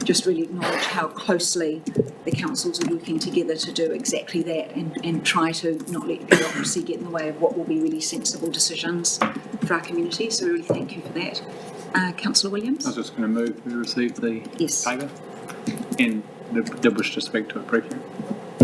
just really acknowledge how closely the councils are working together to do exactly that and try to not let bureaucracy get in the way of what will be really sensible decisions for our community. So we really thank you for that. Councillor Williams? I was just going to move, we received the paper and did wish to speak to it briefly.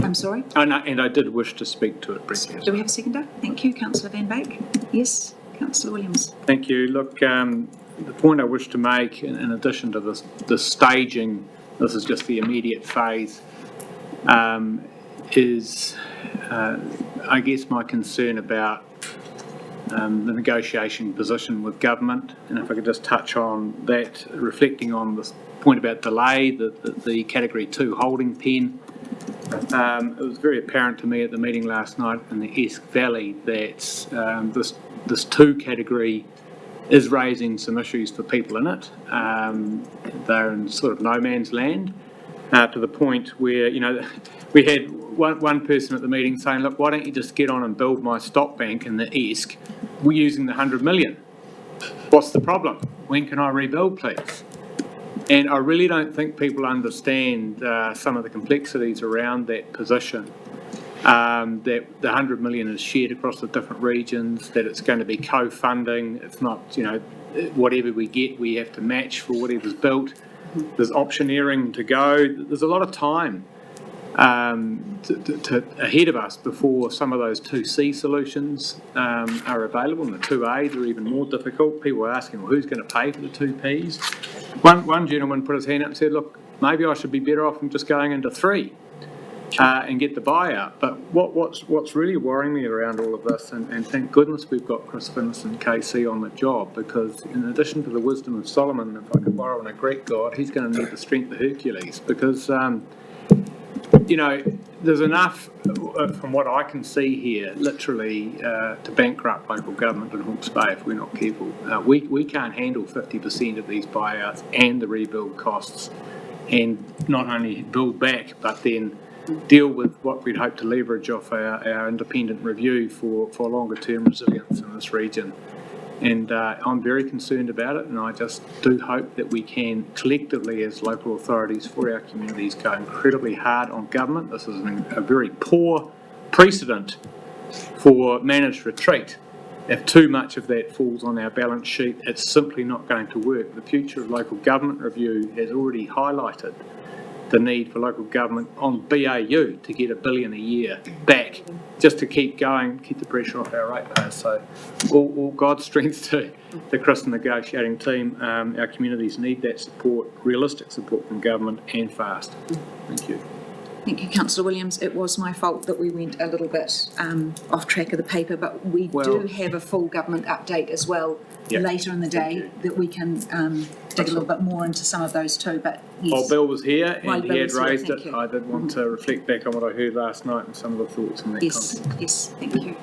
I'm sorry? Oh, no, and I did wish to speak to it briefly. Do we have a seconder? Thank you. Councillor Van Beek? Yes. Councillor Williams. Thank you. Look, the point I wish to make, in addition to the staging, this is just the immediate phase, is I guess my concern about the negotiation position with government, and if I could just touch on that, reflecting on this point about delay, the Category 2 holding pen. It was very apparent to me at the meeting last night in the Esk Valley that this 2 category is raising some issues for people in it. They're in sort of no man's land to the point where, you know, we had one person at the meeting saying, look, why don't you just get on and build my stop bank in the Esk? We're using the 100 million. What's the problem? When can I rebuild, please? And I really don't think people understand some of the complexities around that position. That the 100 million is shared across the different regions, that it's going to be co-funding. It's not, whatever we get, we have to match for whatever's built. There's optioneering to go. There's a lot of time ahead of us before some of those 2C solutions are available, and the 2As are even more difficult. People are asking, well, who's going to pay for the 2Ps? One gentleman put his hand up and said, look, maybe I should be better off from just going into 3 and get the buyout. But what's really worrying me around all of this, and thank goodness we've got Chris Finnis and KC on the job, because in addition to the wisdom of Solomon, if I could borrow on a Greek god, he's going to need the strength of Hercules, because there's enough, from what I can see here, literally to bankrupt local government in Hawke's Bay if we're not careful. We can't handle 50% of these buyouts and the rebuild costs, and not only build back, but then deal with what we'd hope to leverage off our independent review for longer term resilience in this region. And I'm very concerned about it, and I just do hope that we can collectively as local authorities for our communities go incredibly hard on government. This is a very poor precedent for managed retreat. If too much of that falls on our balance sheet, it's simply not going to work. The Future of Local Government Review has already highlighted the need for local government on BAU to get $1 billion a year back, just to keep going, keep the pressure off our ratepayers. So all God's strength to the Chris and negotiating team. Our communities need that support, realistic support from government, and fast. Thank you. Thank you, Councillor Williams. It was my fault that we went a little bit off track of the paper, but we do have a full government update as well later in the day that we can dig a little bit more into some of those too. But yes. While Bill was here and he had raised it, you. I did want to reflect back on what I heard last night and some of the thoughts in that context. Yes, thank you.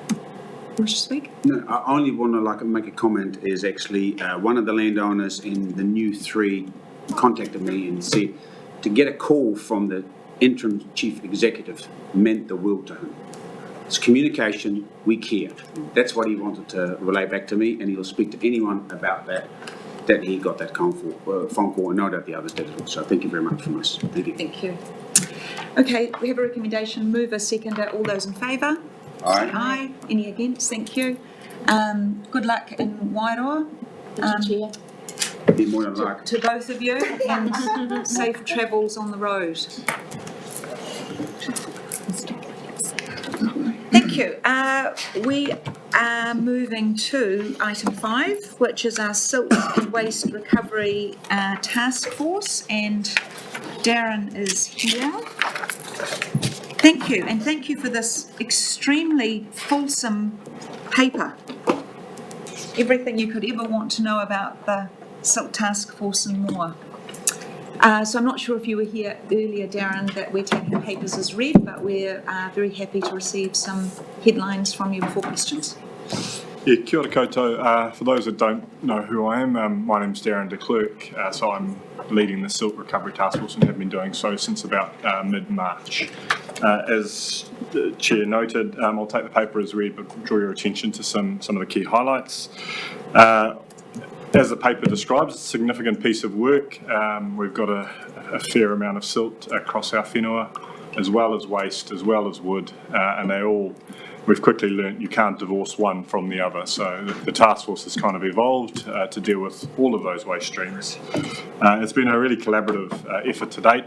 Wish to speak? No, I only want to make a comment. Is actually one of the landowners in the new 3 contacted me and said to get a call from the interim chief executive meant the world to him. It's communication, we care. That's what he wanted to relay back to me, and he'll speak to anyone about that he got that phone call, and no doubt the others did as well. So thank you very much from us. Thank you. Thank you. Okay, we have a recommendation. Mover, seconder. All those in favour? Aye. Aye. Any against? Thank you. Good luck in Wairoa. Chair. Be more than like. To both of you, and safe travels on the road. Thank you. We are moving to item 5, which is our Silt and Waste Recovery Task Force, and Darren is here. Thank you, and thank you for this extremely fulsome paper. Everything you could ever want to know about the Silt Task Force and more. So I'm not sure if you were here earlier, Darren, that we're taking papers as read, but we're very happy to receive some headlines from you before questions. Yeah, kia ora koutou. For those that don't know who I am, my name's Darren de Klerk, so I'm leading the Silt Recovery Task Force and have been doing so since about mid-March. As the Chair noted, I'll take the paper as read, but draw your attention to some of the key highlights. As the paper describes, it's a significant piece of work. We've got a fair amount of silt across our whenua, as well as waste, as well as wood, and we've quickly learnt you can't divorce one from the other. So the task force has kind of evolved to deal with all of those waste streams. It's been a really collaborative effort to date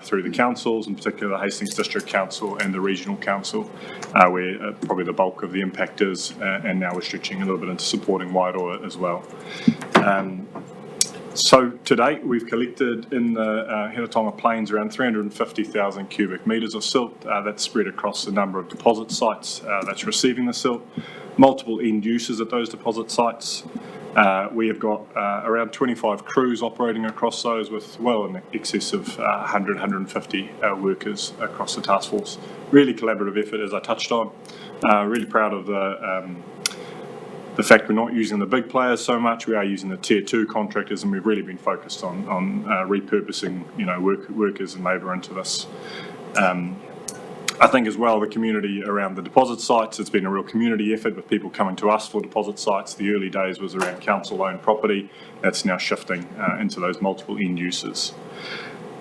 through the councils, in particular the Hastings District Council and the Regional Council, where probably the bulk of the impact is, and now we're stretching a little bit into supporting Wairoa as well. So to date, we've collected in the Hiratonga Plains around 350,000 cubic metres of silt. That's spread across a number of deposit sites that's receiving the silt, multiple end users at those deposit sites. We have got around 25 crews operating across those, with well in excess of 100, 150 workers across the task force. Really collaborative effort, as I touched on. Really proud of the fact we're not using the big players so much. We are using the tier 2 contractors, and we've really been focused on repurposing, workers and labour into this. I think as well, the community around the deposit sites, it's been a real community effort with people coming to us for deposit sites. The early days was around council-owned property. That's now shifting into those multiple end uses.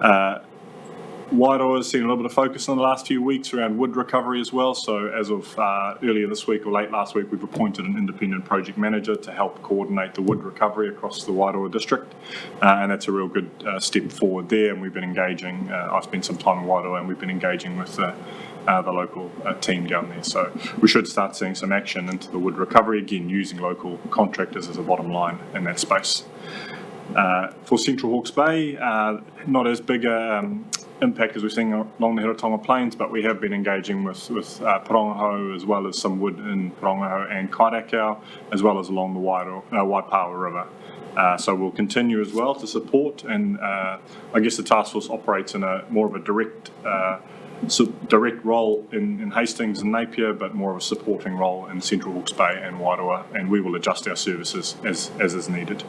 Wairoa has seen a little bit of focus in the last few weeks around wood recovery as well. So as of earlier this week or late last week, we've appointed an independent project manager to help coordinate the wood recovery across the Wairoa district. And that's a real good step forward there. And we've been engaging, I've spent some time in Wairoa and we've been engaging with the local team down there. So we should start seeing some action into the wood recovery, again, using local contractors as a bottom line in that space. For Central Hawke's Bay, not as big a impact as we're seeing along the Heretaunga Plains, but we have been engaging with Parongaho as well as some wood in Parongaho and Karakia, as well as along the Waipawa River. So we'll continue as well to support, and I guess the Taskforce operates in a more of a direct role in Hastings and Napier, but more of a supporting role in Central Hawke's Bay and Wairoa, and we will adjust our services as is needed.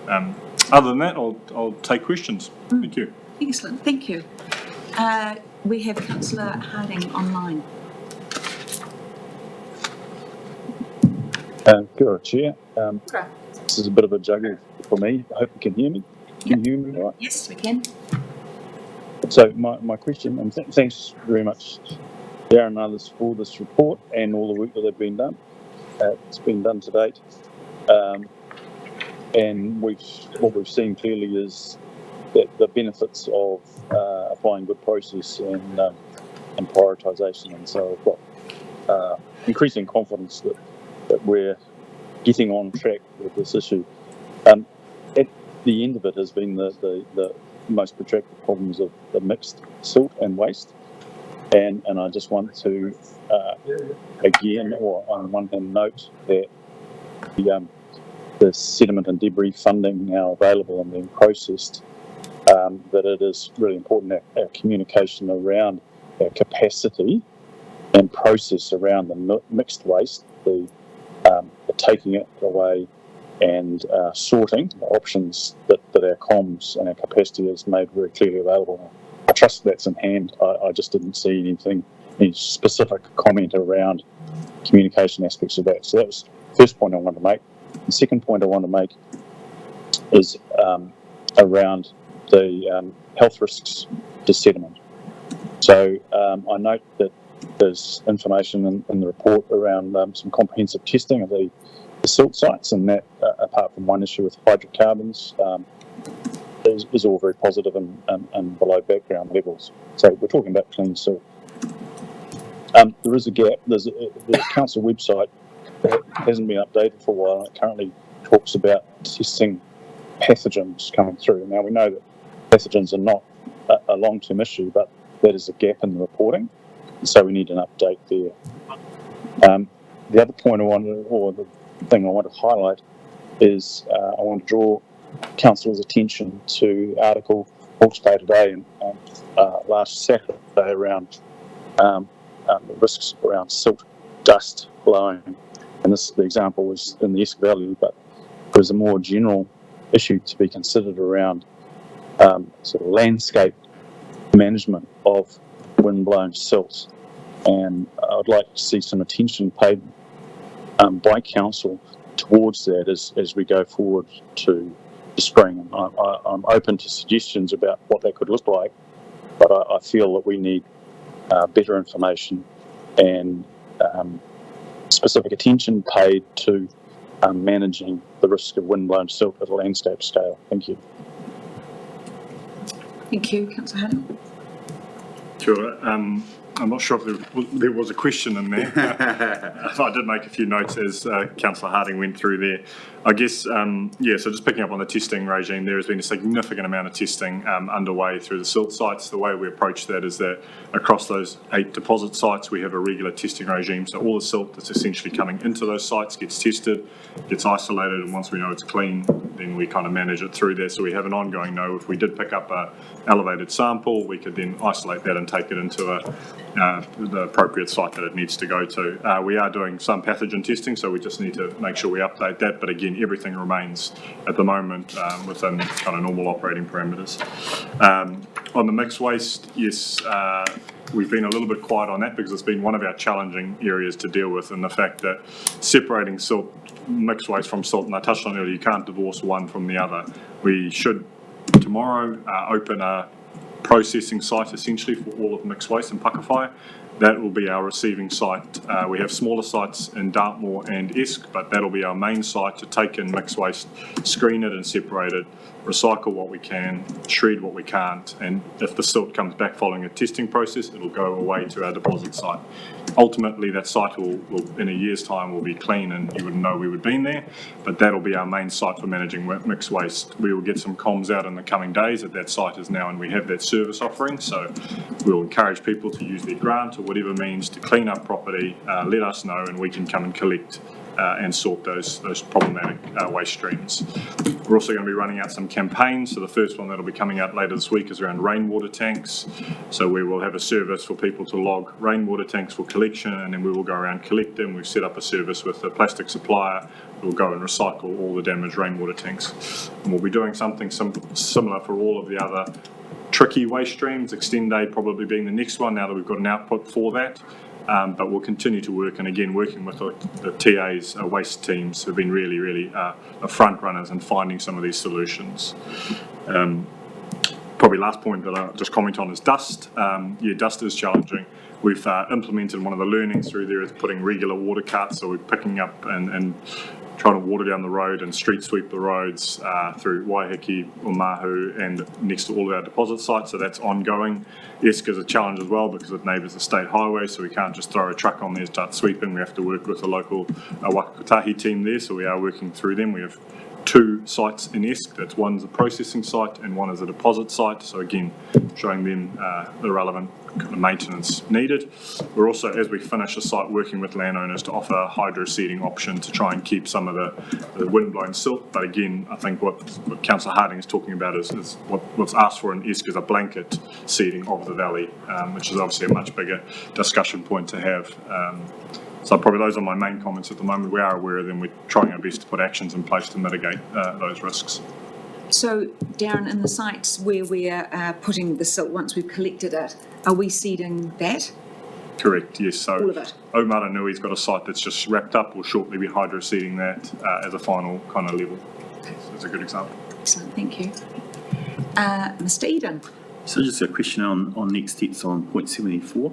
Other than that, I'll take questions. Thank you. Excellent, thank you. We have Councillor Harding online. Kia ora, Chair. This is a bit of a juggle for me. I hope you can hear me. Can you hear me right? Yes, we can. So my question, and thanks very much, Darren and others, for this report and all the work that they've been done. It's been done to date. And what we've seen clearly is that the benefits of applying good process and prioritisation, and so I've got increasing confidence that we're getting on track with this issue. At the end of it has been the most protracted problems of the mixed silt and waste, and I just want to again, or on one hand, note that the sediment and debris funding now available and being processed, that it is really important that our communication around our capacity and process around the mixed waste, the taking it away and sorting the options that our comms and our capacity is made very clearly available. I trust that's in hand. I just didn't see any specific comment around communication aspects of that. So that was the first point I wanted to make. The second point I want to make is around the health risks to sediment. So I note that there's information in the report around some comprehensive testing of the silt sites, and that, apart from one issue with hydrocarbons, is all very positive and below background levels. So we're talking about clean silt. There is a gap. There's the council website that hasn't been updated for a while, and it currently talks about testing pathogens coming through. Now, we know that pathogens are not a long-term issue, but that is a gap in the reporting, and so we need an update there. The other point the thing I want to highlight is I want to draw council's attention to article Hawke's Bay Today and last Saturday around the risks around silt dust blowing. And the example was in the Esk Valley, but there's a more general issue to be considered around sort of landscape management of wind-blown silt. And I'd like to see some attention paid by council towards that as we go forward to the spring. And I'm open to suggestions about what that could look like, but I feel that we need better information and specific attention paid to managing the risk of wind-blown silt at a landscape scale. Thank you. Thank you, Councillor Harding. Sure. I'm not sure if there was a question in there. I did make a few notes as Councillor Harding went through there. I guess, so just picking up on the testing regime, there has been a significant amount of testing underway through the silt sites. The way we approach that is that across those 8 deposit sites, we have a regular testing regime. So all the silt that's essentially coming into those sites gets tested, gets isolated, and once we know it's clean, then we kind of manage it through there. So we have an ongoing know if we did pick up a elevated sample, we could then isolate that and take it into the appropriate site that it needs to go to. We are doing some pathogen testing, so we just need to make sure we update that. But again, everything remains at the moment within kind of normal operating parameters. On the mixed waste, yes, we've been a little bit quiet on that because it's been one of our challenging areas to deal with, and the fact that separating silt, mixed waste from silt, and I touched on it earlier, you can't divorce one from the other. We should tomorrow open a processing site essentially for all of mixed waste in Pakawhai. That will be our receiving site. We have smaller sites in Dartmoor and Esk, but that'll be our main site to take in mixed waste, screen it and separate it, recycle what we can, shred what we can't, and if the silt comes back following a testing process, it'll go away to our deposit site. Ultimately, that site will in a year's time will be clean and you wouldn't know we would been there, but that'll be our main site for managing mixed waste. We will get some comms out in the coming days that site is now, and we have that service offering, so we'll encourage people to use their grant or whatever means to clean up property, let us know, and we can come and collect and sort those problematic waste streams. We're also going to be running out some campaigns. So the first one that'll be coming out later this week is around rainwater tanks. So we will have a service for people to log rainwater tanks for collection, and then we will go around collect them. We've set up a service with a plastic supplier who will go and recycle all the damaged rainwater tanks. And we'll be doing something similar for all of the other tricky waste streams, Extend Day probably being the next one now that we've got an output for that. But we'll continue to work, and again, working with the TA's waste teams who've been really the front runners in finding some of these solutions. Probably last point that I'll just comment on is dust. Yeah, dust is challenging. We've implemented one of the learnings through there is putting regular water carts, so we're picking up and trying to water down the road and street sweep the roads through Waiheke, Omahu, and next to all of our deposit sites, so that's ongoing. Esk is a challenge as well because it neighbours the state highway, so we can't just throw a truck on there and start sweeping. We have to work with the local Wakakotahi team there, so we are working through them. We have 2 sites in Esk, that's one's a processing site and one is a deposit site, so again showing them the relevant maintenance needed. We're also, as we finish the site, working with landowners to offer a hydro seeding option to try and keep some of the wind-blown silt, but again I think what Councillor Harding is talking about is what's asked for in Esk is a blanket seeding of the valley, which is obviously a much bigger discussion point to have. So probably those are my main comments at the moment. We are aware of them. We're trying our best to put actions in place to mitigate those risks. So, Darren, in the sites where we're putting the silt, once we've collected it, are we seeding that? Correct, yes. So all of it. Omaranui's got a site that's just wrapped up. We'll shortly be hydro seeding that as a final kind of level. So that's a good example. Excellent, thank you. Mr. Eden. So just a question on next steps on point 74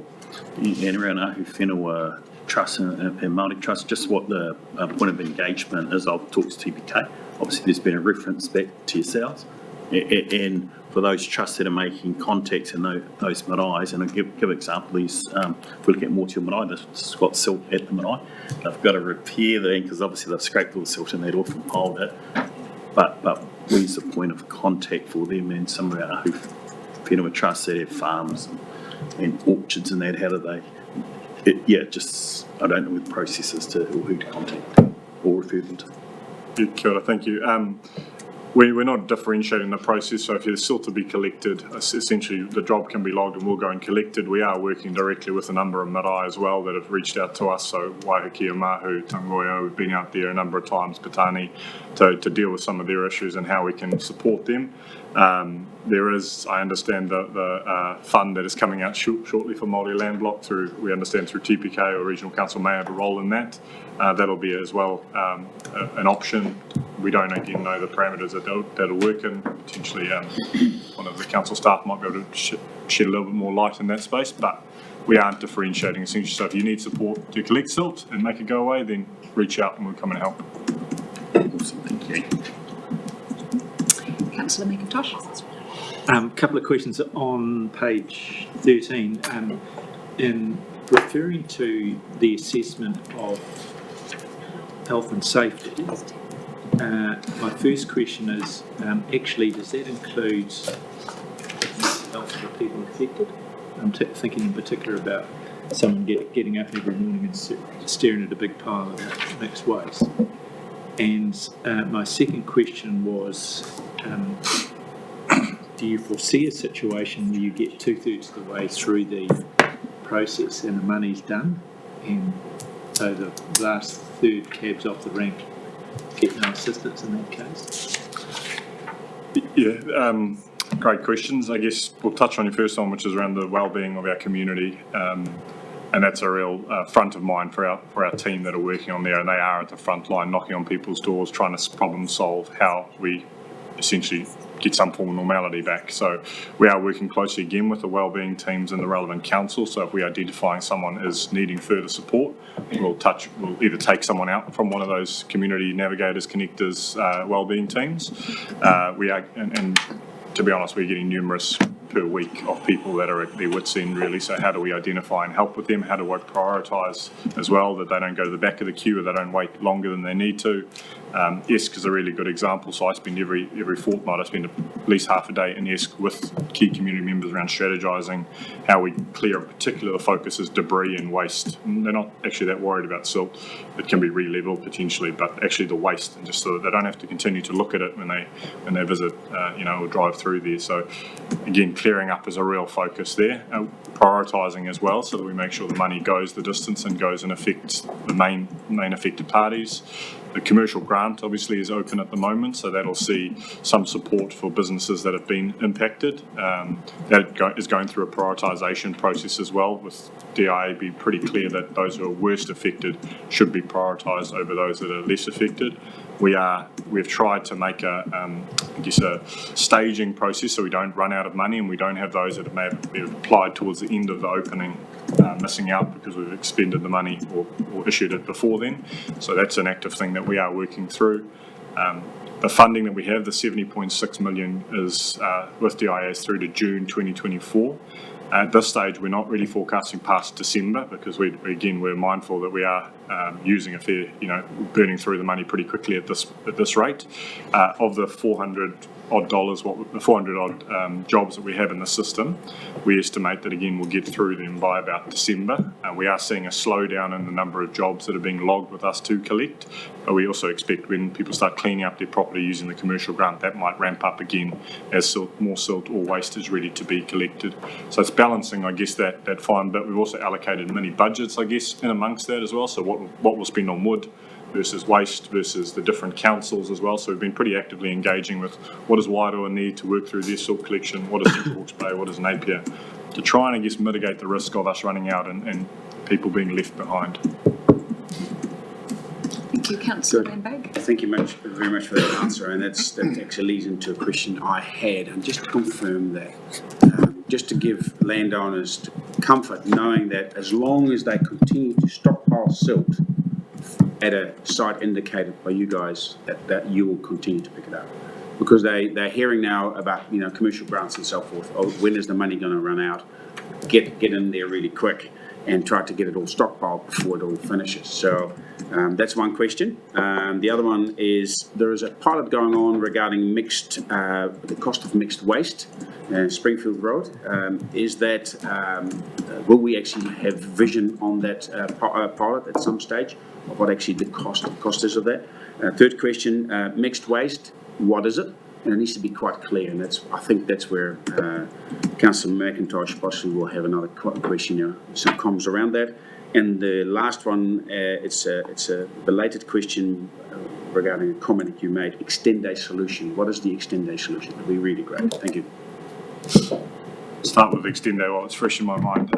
and around Ahu Whenua Trust and Māori Trust, just what the point of engagement is. I've talked to TPK. Obviously, there's been a reference back to yourselves. And for those trusts that are making contacts and those maraes, and I'll give example, if we look at Motu Marae, that's got silt at the marae. They've got to repair the, because obviously they've scraped all the silt and they'd often piled it. But where's the point of contact for them and some of our Ahu Whenua trusts that have farms and orchards and that? How do they? I don't know what the process is or who to contact or refer them to. Yeah, kia ora, thank you. We're not differentiating the process, so if there's silt to be collected, essentially the job can be logged and we'll go and collect it. We are working directly with a number of marae as well that have reached out to us, so Waiheke, Omahu, Tangoio, we've been out there a number of times, Patani, to deal with some of their issues and how we can support them. There is, I understand, the fund that is coming out shortly for Māori land block we understand through TPK or Regional Council may have a role in that. That'll be as well an option. We don't again know the parameters that'll work in. Potentially one of the council staff might be able to shed a little bit more light in that space, but we aren't differentiating essentially. So if you need support to collect silt and make it go away, then reach out and we'll come and help. Awesome, thank you. Councillor McIntosh. A couple of questions on page 13. In referring to the assessment of health and safety, my first question is, actually, does that include the health of the people affected? I'm thinking in particular about someone getting up every morning and staring at a big pile of mixed waste. And my second question was, do you foresee a situation where you get 2/3 of the way through the process and the money's done, and so the last third cabs off the rank get no assistance in that case? Yeah, great questions. I guess we'll touch on your first one, which is around the wellbeing of our community. And that's a real front of mind for our team that are working on there, and they are at the front line, knocking on people's doors, trying to problem solve how we essentially get some form of normality back. So we are working closely again with the wellbeing teams and the relevant council. So if we are identifying someone as needing further support, we'll either take someone out from one of those community navigators, connectors, wellbeing teams. We are, and to be honest, we're getting numerous per week of people that are at their wits' end, really. So how do we identify and help with them? How do I prioritise as well that they don't go to the back of the queue or they don't wait longer than they need to? ESC is a really good example. So I spend every fortnight, I spend at least half a day in ESC with key community members around strategising how we clear. In particular, the focus is debris and waste. And they're not actually that worried about silt. It can be re-levelled potentially, but actually the waste, and just so that they don't have to continue to look at it when they visit, or drive through there. So again, clearing up is a real focus there. Prioritising as well, so that we make sure the money goes the distance and goes and affects the main affected parties. The commercial grant obviously is open at the moment, so that'll see some support for businesses that have been impacted. That is going through a prioritisation process as well, with DIA be pretty clear that those who are worst affected should be prioritised over those that are less affected. We've tried to make a staging process so we don't run out of money and we don't have those that may have been applied towards the end of the opening missing out because we've expended the money or issued it before then. So that's an active thing that we are working through. The funding that we have, the 70.6 million, is with DIS through to June 2024. At this stage, we're not really forecasting past December because we're mindful that we are using a fair, burning through the money pretty quickly at this rate. Of the $400 odd jobs that we have in the system, we estimate that again we'll get through them by about December. We are seeing a slowdown in the number of jobs that are being logged with us to collect, but we also expect when people start cleaning up their property using the commercial grant, that might ramp up again as more silt or waste is ready to be collected. So it's balancing, I guess, that fine bit. We've also allocated many budgets, I guess, in amongst that as well. So what we'll spend on wood versus waste versus the different councils as well. So we've been pretty actively engaging with what does Wairoa need to work through their silt collection, what does St Hawke's Bay, what does Napier, to try and, I guess, mitigate the risk of us running out and people being left behind. Thank you, Councillor Van Beek. Thank you very much for that answer, and that actually leads into a question I had, and just to confirm that, just to give landowners comfort, knowing that as long as they continue to stockpile silt at a site indicated by you guys, that you will continue to pick it up, because they're hearing now about commercial grants and so forth. Oh, when is the money going to run out? Get in there really quick and try to get it all stockpiled before it all finishes. So that's one question. The other one is there is a pilot going on regarding the cost of mixed waste, Springfield Road. Is that will we actually have vision on that pilot at some stage of what actually the cost is of that? Third question, mixed waste, what is it? And it needs to be quite clear, and I think that's where Councillor McIntosh possibly will have another question, some comments around that. And the last one, it's a related question regarding a comment that you made, extend day solution. What is the extend day solution? That'd be really great. Thank you. Start with extend day while it's fresh in my mind.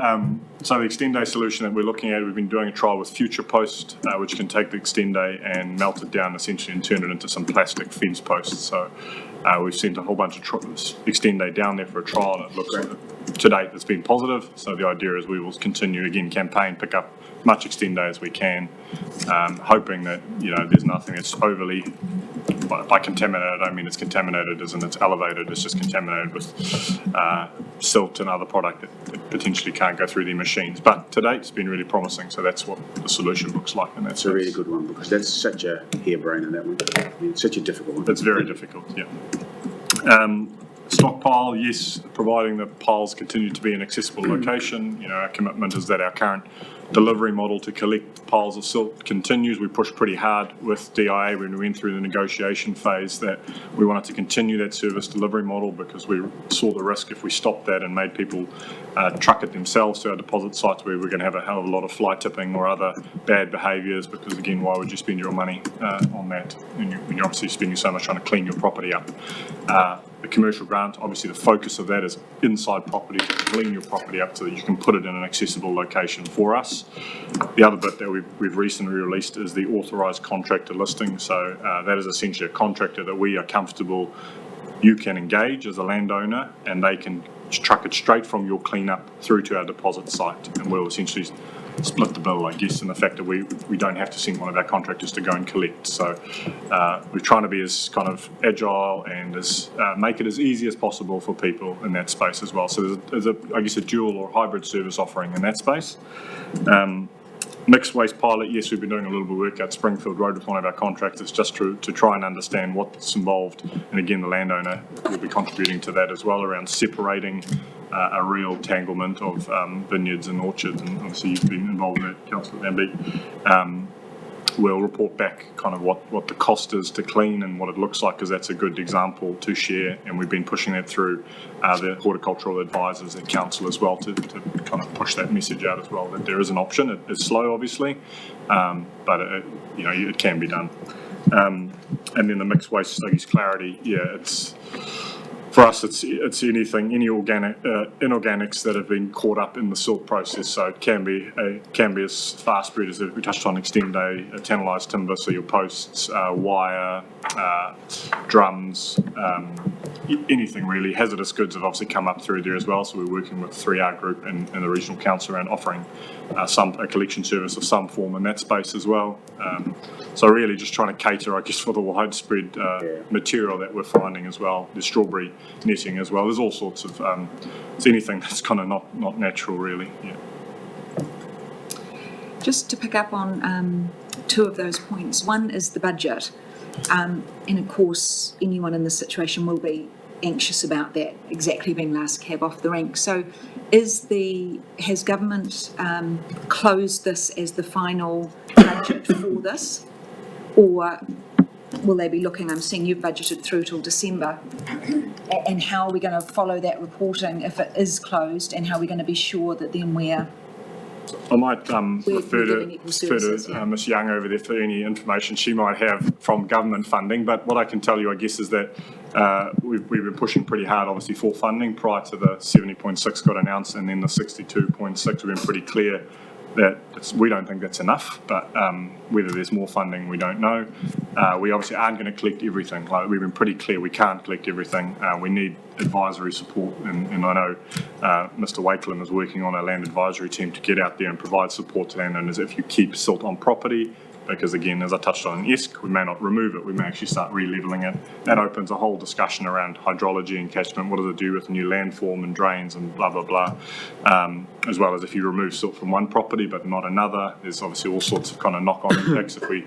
So the extend day solution that we're looking at, we've been doing a trial with Future Post, which can take the extend day and melt it down essentially and turn it into some plastic fence posts. So we've sent a whole bunch of extend day down there for a trial, and it looks to date it's been positive. So the idea is we will continue again campaign, pick up as much extend day as we can, hoping that there's nothing that's overly, by contaminated I don't mean it's contaminated as in it's elevated, it's just contaminated with silt and other product that potentially can't go through their machines. But to date it's been really promising, so that's what the solution looks like. And that's a really good one, because that's such a harebrainer, that one. I mean, it's such a difficult one. It's very difficult, yeah. Stockpile, yes, providing the piles continue to be an accessible location. Our commitment is that our current delivery model to collect piles of silt continues. We pushed pretty hard with DIA when we went through the negotiation phase that we wanted to continue that service delivery model because we saw the risk if we stopped that and made people truck it themselves to our deposit sites where we're going to have a hell of a lot of fly tipping or other bad behaviours, because again, why would you spend your money on that when you're obviously spending so much trying to clean your property up? The commercial grant, obviously the focus of that is inside property to clean your property up so that you can put it in an accessible location for us. The other bit that we've recently released is the authorised contractor listing. So that is essentially a contractor that we are comfortable you can engage as a landowner, and they can truck it straight from your cleanup through to our deposit site, and we'll essentially split the bill, I guess, in the fact that we don't have to send one of our contractors to go and collect. So we're trying to be as kind of agile and as make it as easy as possible for people in that space as well. So there's I guess a dual or hybrid service offering in that space. Mixed waste pilot, yes, we've been doing a little bit of work at Springfield Road with one of our contractors just to try and understand what's involved. And again, the landowner will be contributing to that as well around separating a real tanglement of vineyards and orchards. And obviously you've been involved in that, Councillor Van Beek. We'll report back kind of what the cost is to clean and what it looks like, because that's a good example to share, and we've been pushing that through the horticultural advisors at council as well to kind of push that message out as well, that there is an option. It is slow, obviously, but it can be done. And then the mixed waste, I guess, clarity, it's for us, it's anything, any inorganics that have been caught up in the silt process. So it can be as fast spread as we touched on, extend a tannalised timber, so your posts, wire, drums, anything really. Hazardous goods have obviously come up through there as well. So we're working with 3R Group and the regional council around offering a collection service of some form in that space as well. So really just trying to cater, I guess, for the widespread material that we're finding as well. There's strawberry netting as well. There's all sorts of, it's anything that's kind of not natural really. Yeah. Just to pick up on two of those points. One is the budget. And of course, anyone in this situation will be anxious about that exactly being last cab off the rank. So has government closed this as the final budget for this? Or will they be looking, I'm seeing you've budgeted through till December, and how are we going to follow that reporting if it is closed, and how are we going to be sure that then I might refer to Ms Young over there for any information she might have from government funding, but what I can tell you, I guess, is that we've been pushing pretty hard, obviously, for funding prior to the 70.6 got announced, and then the 62.6, we've been pretty clear that we don't think that's enough, but whether there's more funding, we don't know. We obviously aren't going to collect everything. Like, we've been pretty clear we can't collect everything. We need advisory support, and I know Mr Wakeland is working on a land advisory team to get out there and provide support to landowners if you keep silt on property. Because again, as I touched on in ESC, we may not remove it, we may actually start re-levelling it. That opens a whole discussion around hydrology and catchment, what does it do with new landform and drains and blah, blah, blah. As well as if you remove silt from one property but not another, there's obviously all sorts of kind of knock-on impacts if we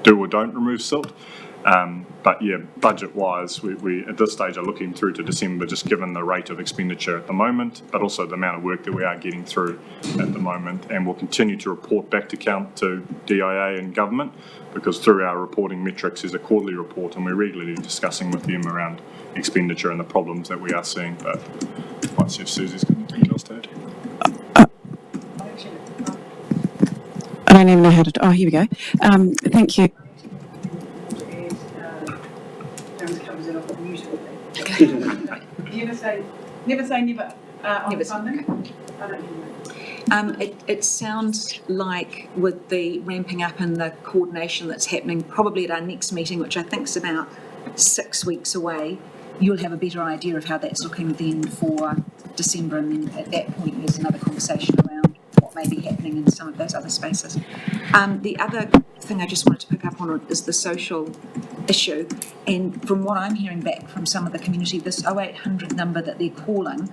do or don't remove silt. But yeah, budget-wise, we at this stage are looking through to December, just given the rate of expenditure at the moment, but also the amount of work that we are getting through at the moment. And we'll continue to report back to DIA and government, because through our reporting metrics is a quarterly report, and we're regularly discussing with them around expenditure and the problems that we are seeing. But I might see if Susie's got anything else to add. I don't even know how to. Oh, here we go. Thank you. Never say never on funding. I don't know. It sounds like with the ramping up and the coordination that's happening, probably at our next meeting, which I think is about 6 weeks away, you'll have a better idea of how that's looking then for December, and then at that point there's another conversation around what may be happening in some of those other spaces. The other thing I just wanted to pick up on is the social issue, and from what I'm hearing back from some of the community, this 0800 number that they're calling,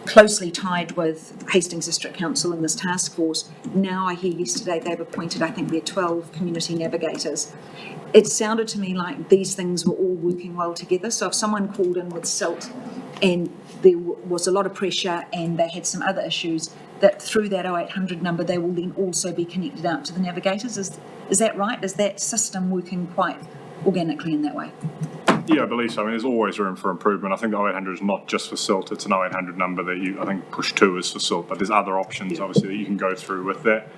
closely tied with Hastings District Council and this task force. Now I hear yesterday they've appointed, I think, their 12 community navigators. It sounded to me like these things were all working well together. So if someone called in with Silt and there was a lot of pressure and they had some other issues, that through that 0800 number they will then also be connected out to the navigators. Is that right? Is that system working quite organically in that way? Yeah, I believe so. I mean, there's always room for improvement. I think the 0800 is not just for Silt. It's an 0800 number that I think push 2 is for Silt, but there's other options, obviously, that you can go through with that.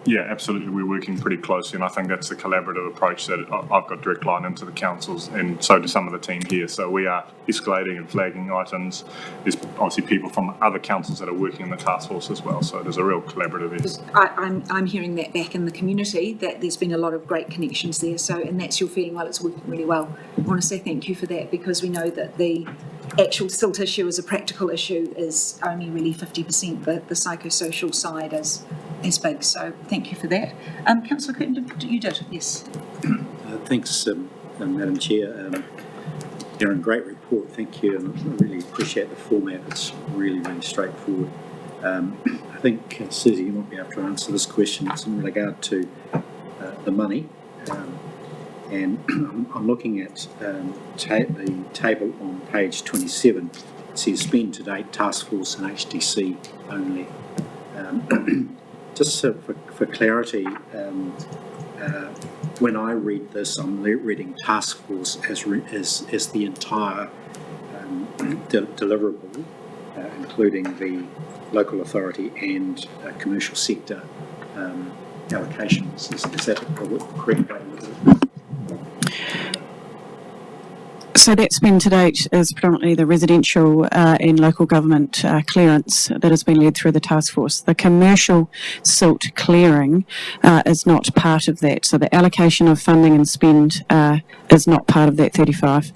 Yeah, absolutely, we're working pretty closely, and I think that's the collaborative approach that I've got direct line into the councils, and so do some of the team here. So we are escalating and flagging items. There's obviously people from other councils that are working in the task force as well, so there's a real collaborative effort. I'm hearing that back in the community, that there's been a lot of great connections there, so, and that's your feeling, well, it's working really well. I want to say thank you for that, because we know that the actual Silt issue as a practical issue is only really 50%, the psychosocial side is big, so thank you for that. Councillor Curtin, you did, yes. Thanks, Madam Chair. Darren, great report, thank you, and I really appreciate the format. It's really, really straightforward. I think, Susie, you might be able to answer this question. It's in regard to the money, and I'm looking at the table on page 27. It says spend to date, task force and HDC only. Just for clarity, when I read this, I'm reading task force as the entire deliverable, including the local authority and commercial sector allocations. Is that the correct way to look at it? So that spend to date is predominantly the residential and local government clearance that has been led through the task force. The commercial silt clearing is not part of that. So the allocation of funding and spend is not part of that 35.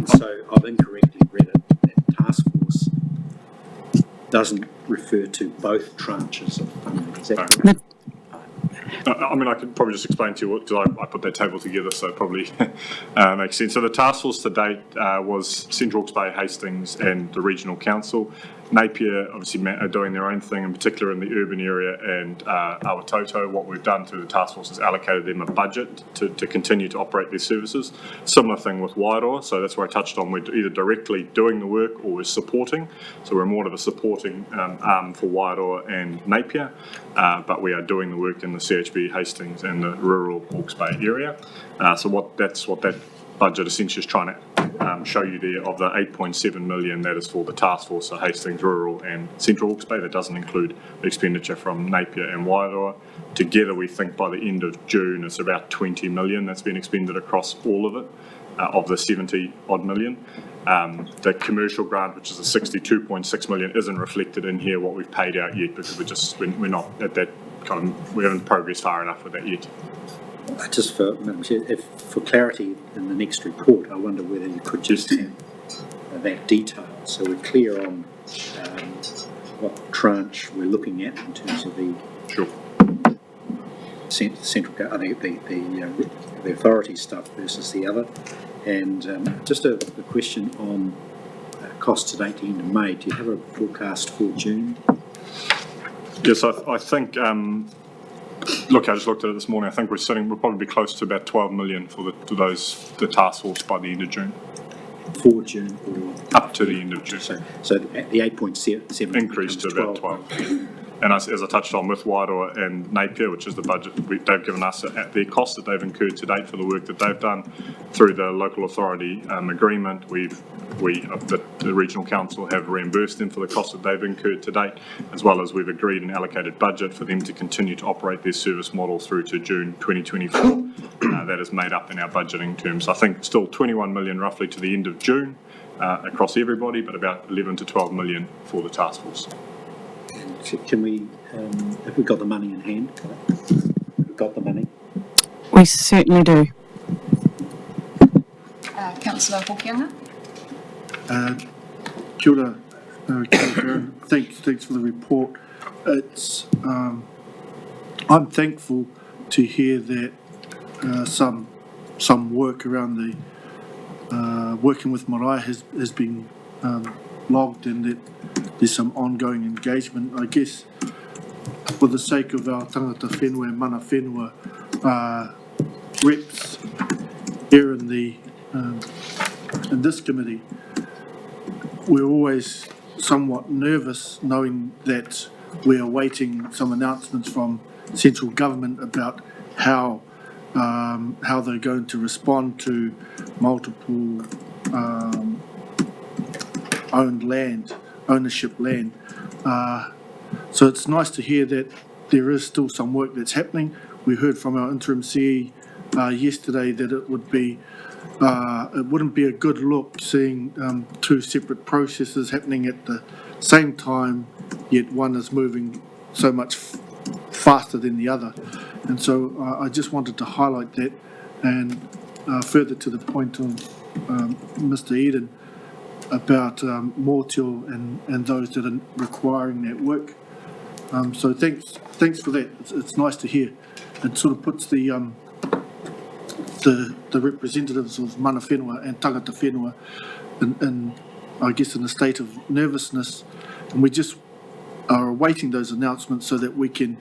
So I've incorrectly read it. That task force doesn't refer to both tranches of funding. Is that correct? I mean, I could probably just explain to you what, because I put that table together, so it probably makes sense. So the task force to date was Central Hawke's Bay, Hastings and the Regional Council. Napier obviously are doing their own thing, in particular in the urban area, and Awatoto. What we've done through the task force is allocated them a budget to continue to operate their services. Similar thing with Wairoa, so that's where I touched on, we're either directly doing the work or we're supporting. So we're more of a supporting arm for Wairoa and Napier, but we are doing the work in the CHB, Hastings and the rural Hawke's Bay area. So that's what that budget essentially is trying to show you there, of the 8.7 million that is for the task force, so Hastings, rural and Central Hawke's Bay. That doesn't include the expenditure from Napier and Wairoa. Together we think by the end of June it's about 20 million that's been expended across all of it, of the 70 odd million. The commercial grant, which is the 62.6 million, isn't reflected in here what we've paid out yet, because we're not at that kind of, we haven't progressed far enough with that yet. Just for, Madam Chair, for clarity in the next report, I wonder whether you could just have that detail, so we're clear on what tranche we're looking at in terms of the central, the authority stuff versus the other. And just a question on cost to date, the end of May. Do you have a forecast for June? Yes, I think. Look, I just looked at it this morning. I think we'll probably be close to about 12 million for the task force by the end of June. For June, or up to the end of June. So the 8.7 increased to about 12. And as I touched on with Wairoa and Napier, which is the budget they've given us at their cost that they've incurred to date for the work that they've done through the local authority agreement, the regional council have reimbursed them for the cost that they've incurred to date, as well as we've agreed an allocated budget for them to continue to operate their service model through to June 2024. That is made up in our budgeting terms. I think still 21 million roughly to the end of June across everybody, but about 11 to 12 million for the task force. Can we, have we got the money in hand? We've got the money? We certainly do. Councillor Hokianga? Kia ora, thanks for the report. It's I'm thankful to hear that some work around the working with marae has been logged and that there's some ongoing engagement. I guess for the sake of our tangata whenua, mana whenua reps here in this committee, we're always somewhat nervous knowing that we're awaiting some announcements from central government about how they're going to respond to multiple ownership land. So it's nice to hear that there is still some work that's happening. We heard from our interim CE yesterday that it wouldn't be a good look seeing two separate processes happening at the same time, yet one is moving so much faster than the other. And so I just wanted to highlight that, and further to the point of Mr. Eden about Mortil and those that are requiring that work. So thanks for that. It's nice to hear. It sort of puts the representatives of mana whenua and tangata whenua in I guess in a state of nervousness, and we just are awaiting those announcements so that we can,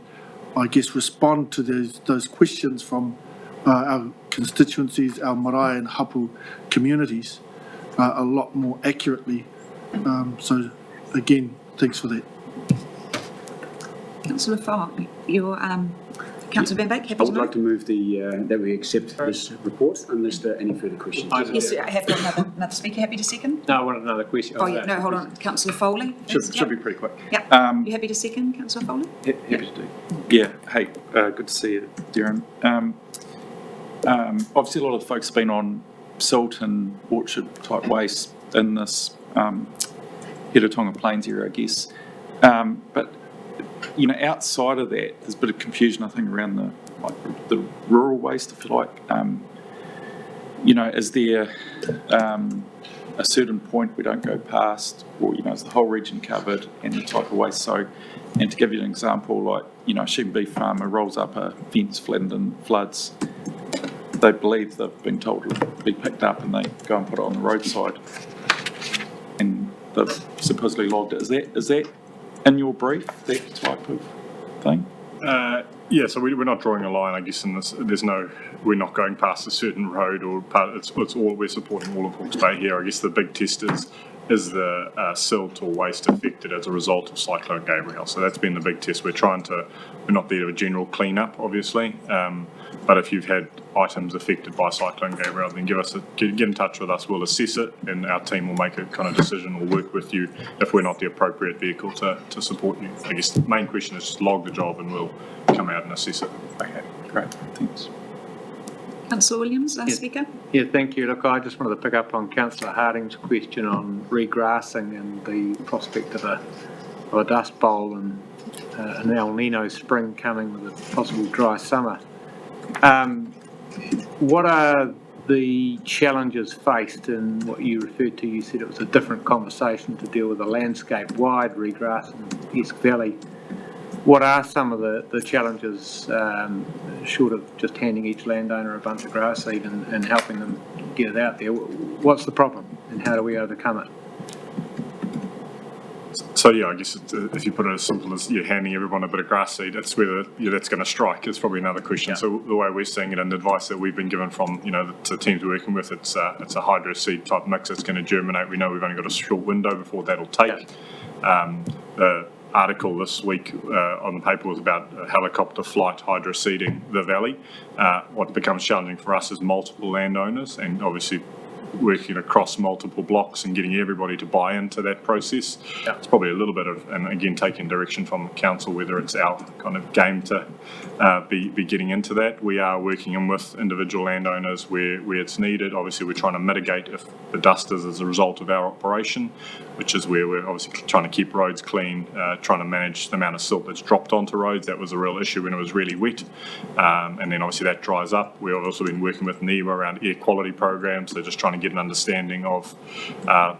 I guess, respond to those questions from our constituencies, our marae and hapu communities a lot more accurately. So again, thanks for that. Councillor Farr, your Councillor Van Beek, happy I to would move? like to move that we accept this report unless there are any further questions. Yes, I have got another speaker. Happy to second? No, I want another question. Oh, yeah, no, hold on. Councillor Foley. Should be pretty quick. Yeah. You happy to second, Councillor Foley? Happy to do. Yeah, hey, good to see you, Darren. Obviously, a lot of the folks have been on silt and orchard type waste in this Hiratonga Plains area, I guess. But you know, outside of that, there's a bit of confusion, I think, around the rural waste, if you like. You know, is there a certain point we don't go past, or, you know, is the whole region covered and the type of waste? So, and to give you an example, like, you know, a sheep and beef farmer rolls up a fence flattened in floods. They believe they've been told it'll be picked up and they go and put it on the roadside. And they've supposedly logged it. Is that in your brief, that type of thing? Yeah, so we're not drawing a line, I guess, in this. We're not going past a certain road or part. It's all, we're supporting all of Hawke's Bay here. I guess the big test is the silt or waste affected as a result of Cyclone Gabrielle. So that's been the big test. We're not there to a general clean-up, obviously. But if you've had items affected by Cyclone Gabrielle, then get in touch with us. We'll assess it, and our team will make a kind of decision or work with you if we're not the appropriate vehicle to support you. I guess the main question is just log the job, and we'll come out and assess it. Okay, great, thanks. Councillor Williams, last speaker. Yeah, thank you. Look, I just wanted to pick up on Councillor Harding's question on regrassing and the prospect of a dust bowl and an El Nino spring coming with a possible dry summer. What are the challenges faced in what you referred to? You said it was a different conversation to deal with a landscape-wide regrass in Esk Valley. What are some of the challenges, short of just handing each landowner a bunch of grass seed and helping them get it out there? What's the problem and how do we overcome it? So yeah, I guess if you put it as simple as you're handing everyone a bit of grass seed, that's whether that's going to strike is probably another question. Yeah. So the way we're seeing it and the advice that we've been given from the teams we're working with, it's a hydro seed type mix that's going to germinate. We know we've only got a short window before that'll take. Yeah. The article this week on the paper was about helicopter flight hydro seeding the valley. What becomes challenging for us is multiple landowners and obviously working across multiple blocks and getting everybody to buy into that process. Yeah. It's probably a little bit of, and again, taking direction from council, whether it's our kind of game to be getting into that. We are working in with individual landowners where it's needed. Obviously, we're trying to mitigate if the dust is as a result of our operation, which is where we're obviously trying to keep roads clean, trying to manage the amount of silt that's dropped onto roads. That was a real issue when it was really wet. And then obviously that dries up. We've also been working with NIWA around air quality programs. So just trying to get an understanding of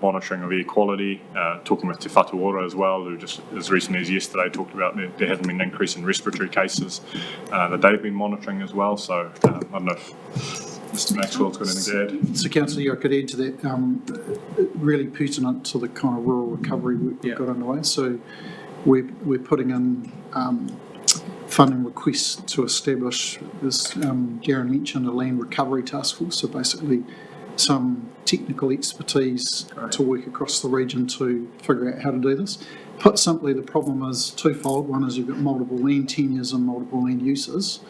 monitoring of air quality, talking with Te Whatuora as well, who just as recently as yesterday talked about there hasn't been an increase in respiratory cases that they've been monitoring as well. So I don't know if Mr Maxwell's got anything to add? So councillor, I could add to that, really pertinent to the kind of rural recovery work we've got underway. So we're putting in funding requests to establish, as Darren mentioned, a land recovery task force. So basically some technical expertise to work across the region to figure out how to do this. Put simply, the problem is twofold. One is you've got multiple land tenures and multiple land uses,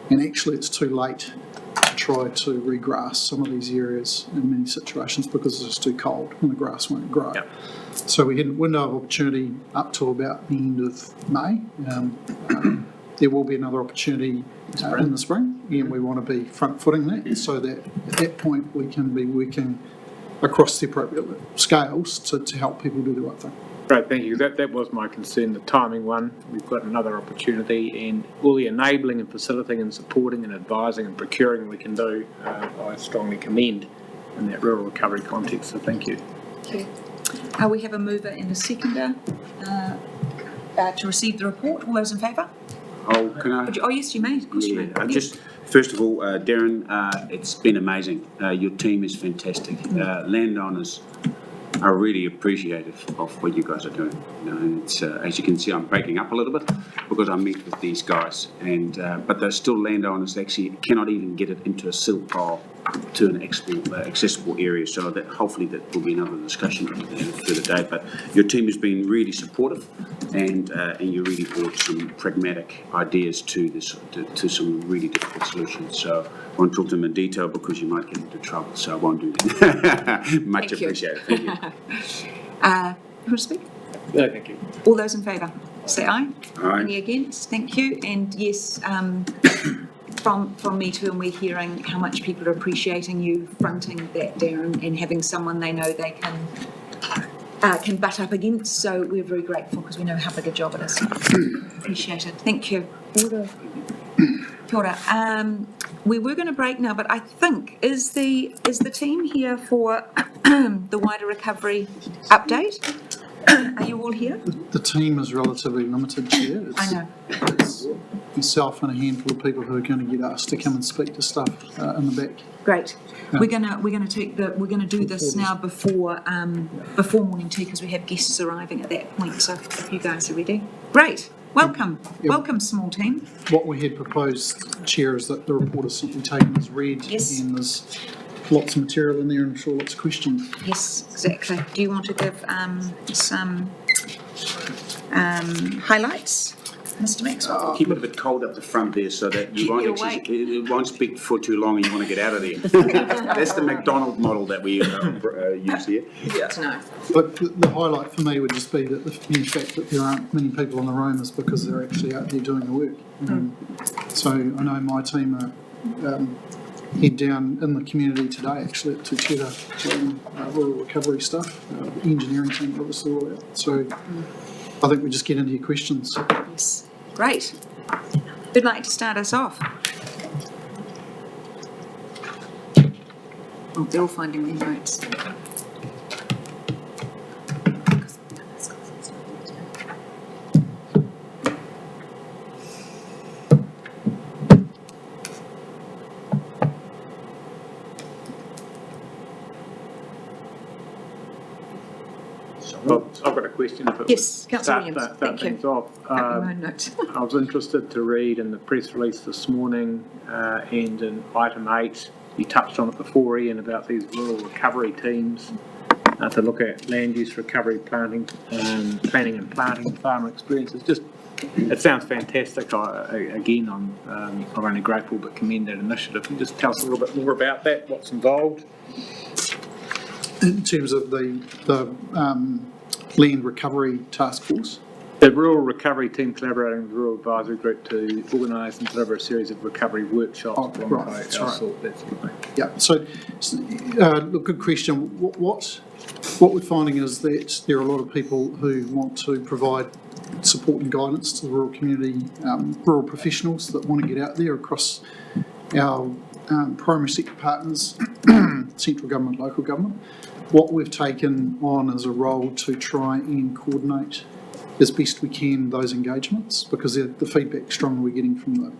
and actually it's too late to try to regrass some of these areas in many situations because it's just too cold and the grass won't grow. Yep. So we had a window of opportunity up to about the end of May. There will be another opportunity in the spring, and we want to be front-footing that so that at that point we can be working across the appropriate scales to help people do the right thing. Great, thank you. That was my concern, the timing one. We've got another opportunity, and all the enabling and facilitating and supporting and advising and procuring we can do, I strongly commend in that rural recovery context, so thank you. Thank you. We have a mover and a seconder to receive the report. All those in favour? Oh, can I? Oh, yes, you may. Of course you may. Just, first of all, Darren, it's been amazing. Your team is fantastic. Landowners are really appreciative of what you guys are doing. You know, and it's, as you can see, I'm breaking up a little bit because I meet with these guys, and but there's still landowners that actually cannot even get it into a silt pile to an accessible area. So that hopefully that will be another discussion for the day. But your team has been really supportive, and you really brought some pragmatic ideas to this to some really difficult solutions. So I won't talk to them in detail because you might get into trouble. So I won't do that. Much appreciated. Thank you. You want to speak? No, thank you. All those in favour, say aye. Aye. Any against? Thank you. And yes, from me too, and we're hearing how much people are appreciating you fronting that, Darren, and having someone they know they can butt up against. So we're very grateful because we know how big a job it is. Appreciate it. Thank you. Kia ora. We were going to break now, but I think is the team here for the wider recovery update? Are you all here? The team is relatively limited, Chair. I know. It's myself and a handful of people who are going to get asked to come and speak to stuff in the back. Great. We're gonna do this now before morning tea because we have guests arriving at that point. So if you guys are ready, great. Welcome, welcome, small team. What we had proposed, Chair, is that the report is simply taken as read, and there's lots of material in there and I'm sure lots of questions. Yes, exactly. Do you want to give some highlights, Mr. Maxwell? Keep it a bit cold up the front there so that you won't it won't speak for too long and you want to get out of there. That's the McDonald model that we use here. Yeah, no. But the highlight for me would just be that the fact that there aren't many people in the room is because they're actually out there doing the work. So I know my team are head down in the community today actually at Tucheta doing rural recovery stuff. The engineering team obviously all out. So I think we just get into your questions. Yes. Great. Who'd like to start us off? Oh, they're all finding their notes. Well, I've got a question. If it Yes, would Councillor start Williams, things thank you. off. I was interested to read in the press release this morning and in item 8, you touched on it before, Ian, about these rural recovery teams to look at land use recovery, planning and planting, farmer experiences. Just, it sounds fantastic. Again, I'm not only grateful but commend that initiative. Can you just tell us a little bit more about that, what's involved? In terms of the land recovery task force? The Rural Recovery Team collaborating with the Rural Advisory Group to organise and deliver a series of recovery workshops. Yeah, so look, good question. What we're finding is that there are a lot of people who want to provide support and guidance to the rural community, rural professionals that want to get out there across our primary sector partners, central government, local government. What we've taken on as a role to try and coordinate as best we can those engagements, because the feedback strongly we're getting from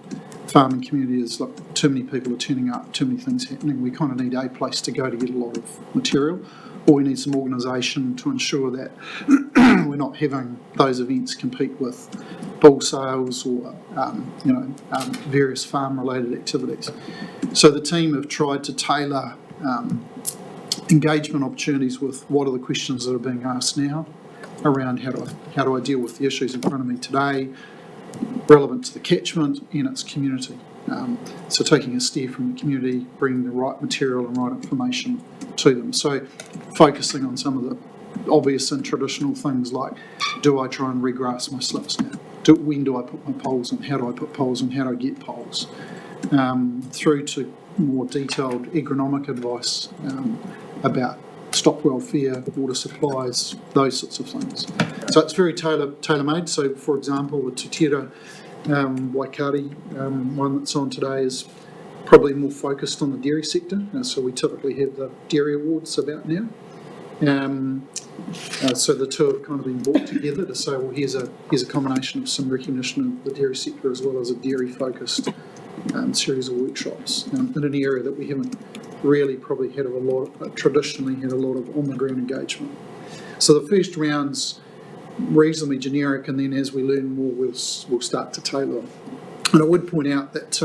farming community is, look, too many people are turning up, too many things happening. We kind of need a place to go to get a lot of material, or we need some organisation to ensure that we're not having those events compete with bull sales or various farm-related activities. So the team have tried to tailor engagement opportunities with what are the questions that are being asked now around how do I deal with the issues in front of me today, relevant to the catchment and its community. So taking a steer from the community, bringing the right material and right information to them. So focusing on some of the obvious and traditional things like, do I try and regrass my slips now? When do I put my poles in? How do I put poles in? How do I get poles? Through to more detailed agronomic advice about stock welfare, water supplies, those sorts of things. So it's very tailor-made. So, for example, the Tutira Waikari one that's on today is probably more focused on the dairy sector. So we typically have the dairy awards about now. So the two have kind of been brought together to say, well, here's a combination of some recognition of the dairy sector as well as a dairy-focused series of workshops in an area that we haven't really probably had traditionally had a lot of on-the-ground engagement. So the first round's reasonably generic, and then as we learn more, we'll start to tailor. And I would point out that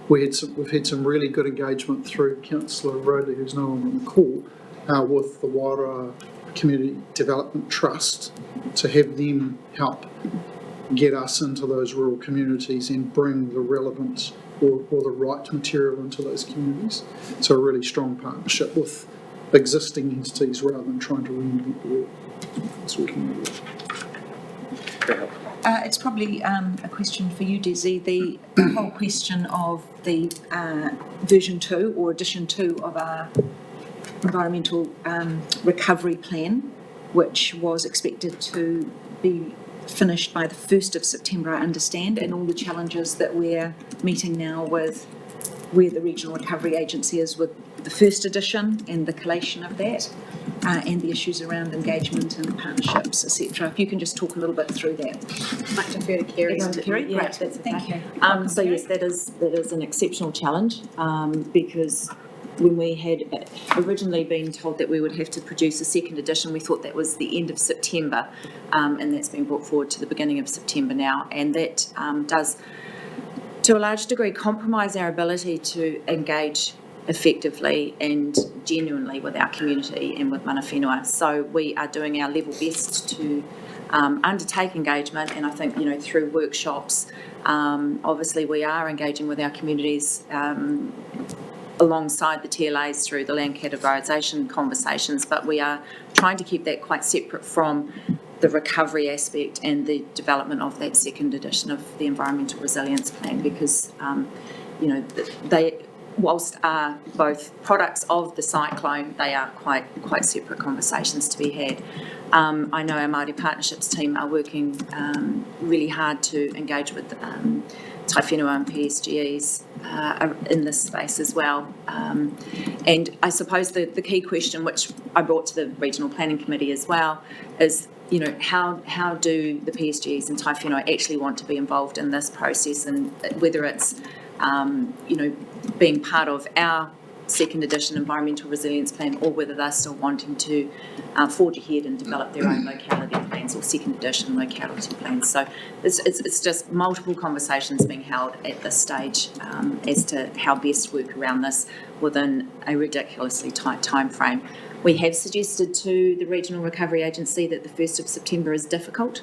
we've had some really good engagement through Councillor Rodley, who's no longer on the call, with the Wairā Community Development Trust to have them help get us into those rural communities and bring the relevant or the right material into those communities. So a really strong partnership with existing entities rather than trying to reinvent the wheel. It's working really well. It's probably a question for you, Desi. The whole question of the version 2 or edition 2 of our environmental recovery plan, which was expected to be finished by the 1st of September, I understand, and all the challenges that we're meeting now with where the Regional Recovery Agency is with the first edition and the collation of that, and the issues around engagement and partnerships, etc. If you can just talk a little bit through that. I'd defer to Kerry. Kerry? Yeah, Great. that's okay. Thank you. So yes, that is an exceptional challenge because when we had originally been told that we would have to produce a second edition, we thought that was the end of September, and that's been brought forward to the beginning of September now, and that does, to a large degree, compromise our ability to engage effectively and genuinely with our community and with mana whenua. So we are doing our level best to undertake engagement, and I think, through workshops, obviously we are engaging with our communities alongside the TLAs through the land categorisation conversations, but we are trying to keep that quite separate from the recovery aspect and the development of that second edition of the Environmental Resilience Plan, because, they, whilst are both products of the cyclone, they are quite separate conversations to be had. I know our Māori Partnerships team are working really hard to engage with Tai Whenua and PSGEs in this space as well. And I suppose the key question, which I brought to the Regional Planning Committee as well, is how do the PSGEs and Tai Whenua actually want to be involved in this process, and whether it's being part of our second edition Environmental Resilience Plan, or whether they're still wanting to forge ahead and develop their own locality plans or second edition locality plans. So it's just multiple conversations being held at this stage as to how best to work around this within a ridiculously tight time frame. We have suggested to the Regional Recovery Agency that the 1st of September is difficult,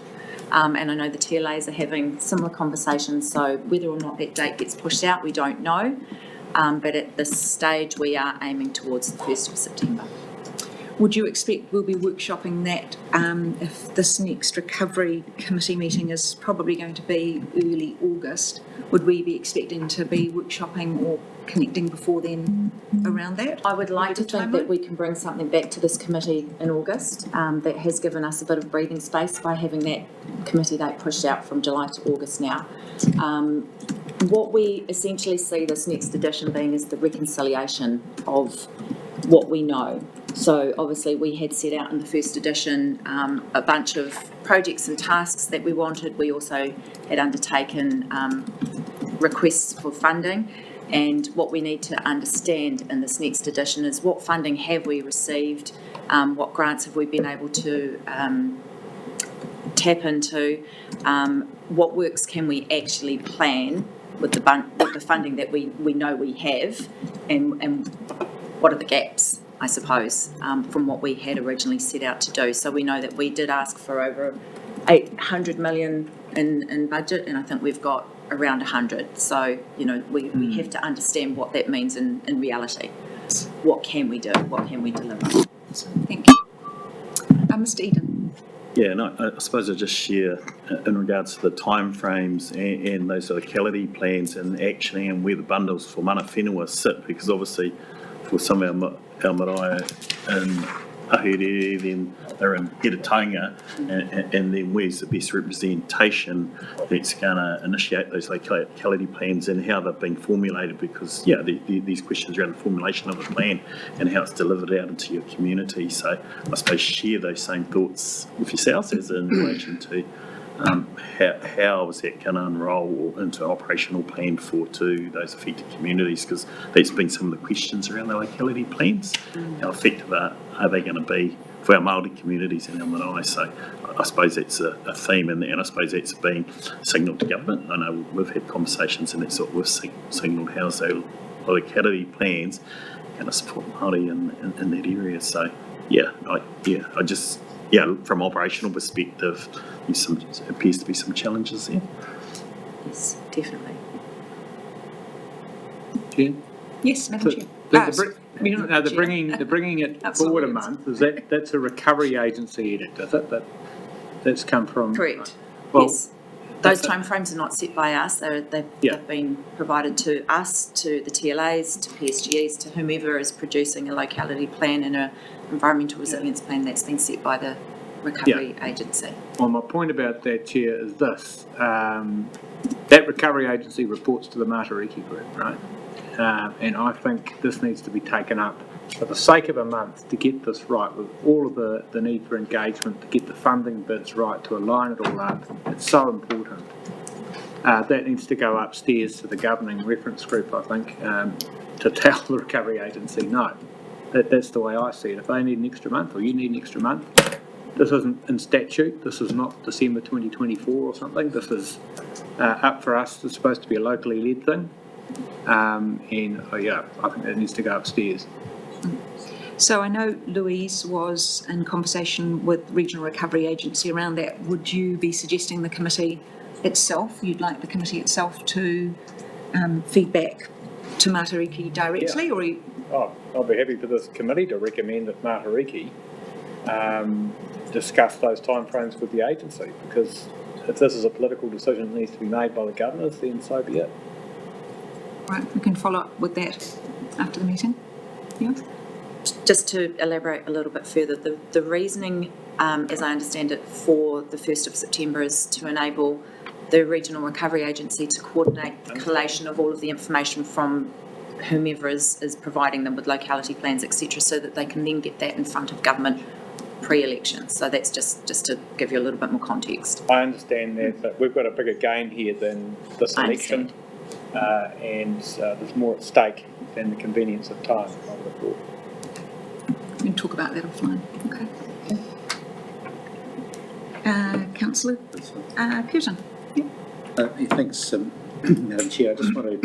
and I know the TLAs are having similar conversations, so whether or not that date gets pushed out, we don't know. But at this stage, we are aiming towards the 1st of September. Would you expect we'll be workshopping that if this next recovery committee meeting is probably going to be early August? Would we be expecting to be workshopping or connecting before then around that? I would like to think that we can bring something back to this committee in August that has given us a bit of breathing space by having that committee date pushed out from July to August now. What we essentially see this next edition being is the reconciliation of what we know. So obviously we had set out in the first edition a bunch of projects and tasks that we wanted. We also had undertaken requests for funding. And what we need to understand in this next edition is what funding have we received, what grants have we been able to tap into, what works can we actually plan with the funding that we know we have, and what are the gaps, I suppose, from what we had originally set out to do. So we know that we did ask for over 800 million in budget, and I think we've got around 100. So, we have to understand what that means in reality. What can we do? What can we deliver? Thank you. Mr. Eden. Yeah, no, I suppose I'll just share in regards to the timeframes and those locality plans and actually and where the bundles for mana whenua sit, because obviously for some of our marae in Ahuriri, then they're in Heretaunga, and then where's the best representation that's going to initiate those locality plans and how they've been formulated, because, these questions around the formulation of the plan and how it's delivered out into your community. So I suppose share those same thoughts with yourselves as in relation to how is that going to unroll into an operational plan for those affected communities, because that's been some of the questions around the locality plans. How effective are they going to be for our Māori communities and our marae? So I suppose that's a theme, and I suppose that's been signalled to government. I know we've had conversations and that's what we've signalled, how's those locality plans going to support Māori in that area. So I just from operational perspective, there appears to be some challenges there. Yes, definitely. Jen? Yes, Madam Chair. The bringing it forward a month, that's a recovery agency edit, does it? That's come from... Correct. Well, yes. Those timeframes are not set by us. They've been provided to us, to the TLAs, to PSGEs, to whomever is producing a locality plan and an environmental resilience plan that's been set by the recovery agency. Well, my point about that, Chair, is this. That recovery agency reports to the Matariki group, right? And I think this needs to be taken up for the sake of a month to get this right, with all of the need for engagement, to get the funding bids right, to align it all up. It's so important. That needs to go upstairs to the governing reference group, I think, to tell the recovery agency no. That's the way I see it. If they need an extra month, or you need an extra month, this isn't in statute. This is not December 2024 or something. This is up for us. It's supposed to be a locally led thing. I think that needs to go upstairs. So I know Louise was in conversation with Regional Recovery Agency around that. Would you be suggesting the committee itself, you'd like the committee itself to feedback to Matariki directly? I'll be happy for this committee to recommend that Matariki discuss those timeframes with the agency, because if this is a political decision that needs to be made by the governors, then so be it. Right, we can follow up with that after the meeting. Yeah. Just to elaborate a little bit further, the reasoning, as I understand it, for the 1st of September is to enable the Regional Recovery Agency to coordinate the collation of all of the information from whomever is providing them with locality plans, etc., so that they can then get that in front of government pre-election. So that's just to give you a little bit more context. I understand that, but we've got a bigger game here than this election, and there's more at stake than the convenience of time, I would have thought. We can talk about that offline. Okay. Councillor Curtin. Thanks, Madam Chair. I just wanted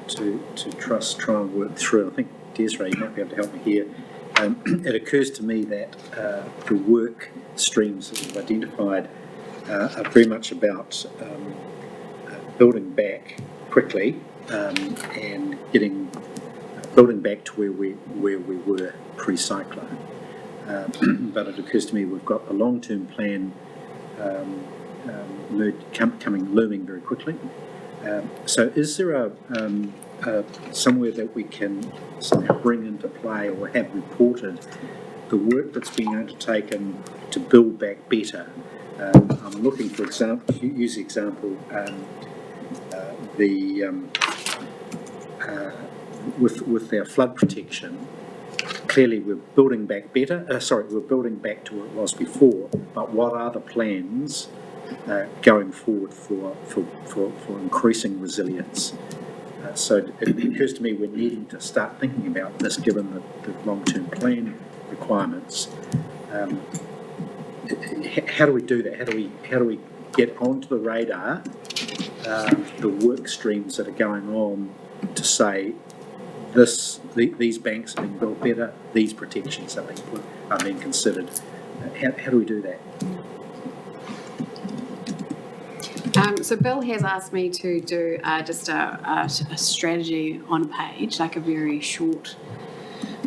to try and work through. I think, Desiree, you might be able to help me here. It occurs to me that the work streams that we've identified are very much about building back quickly and building back to where we were pre-cyclone. But it occurs to me we've got the long-term plan looming very quickly. So is there somewhere that we can somehow bring into play or have reported the work that's being undertaken to build back better? I'm looking, for example, use the example, with our flood protection. Clearly we're building back better, we're building back to where it was before, but what are the plans going forward for increasing resilience. So it occurs to me we're needing to start thinking about this given the long-term plan requirements. How do we do that? How do we get onto the radar the work streams that are going on to say these banks are being built better, these protections are being considered? How do we do that? So Bill has asked me to do just a strategy on a page, like a very short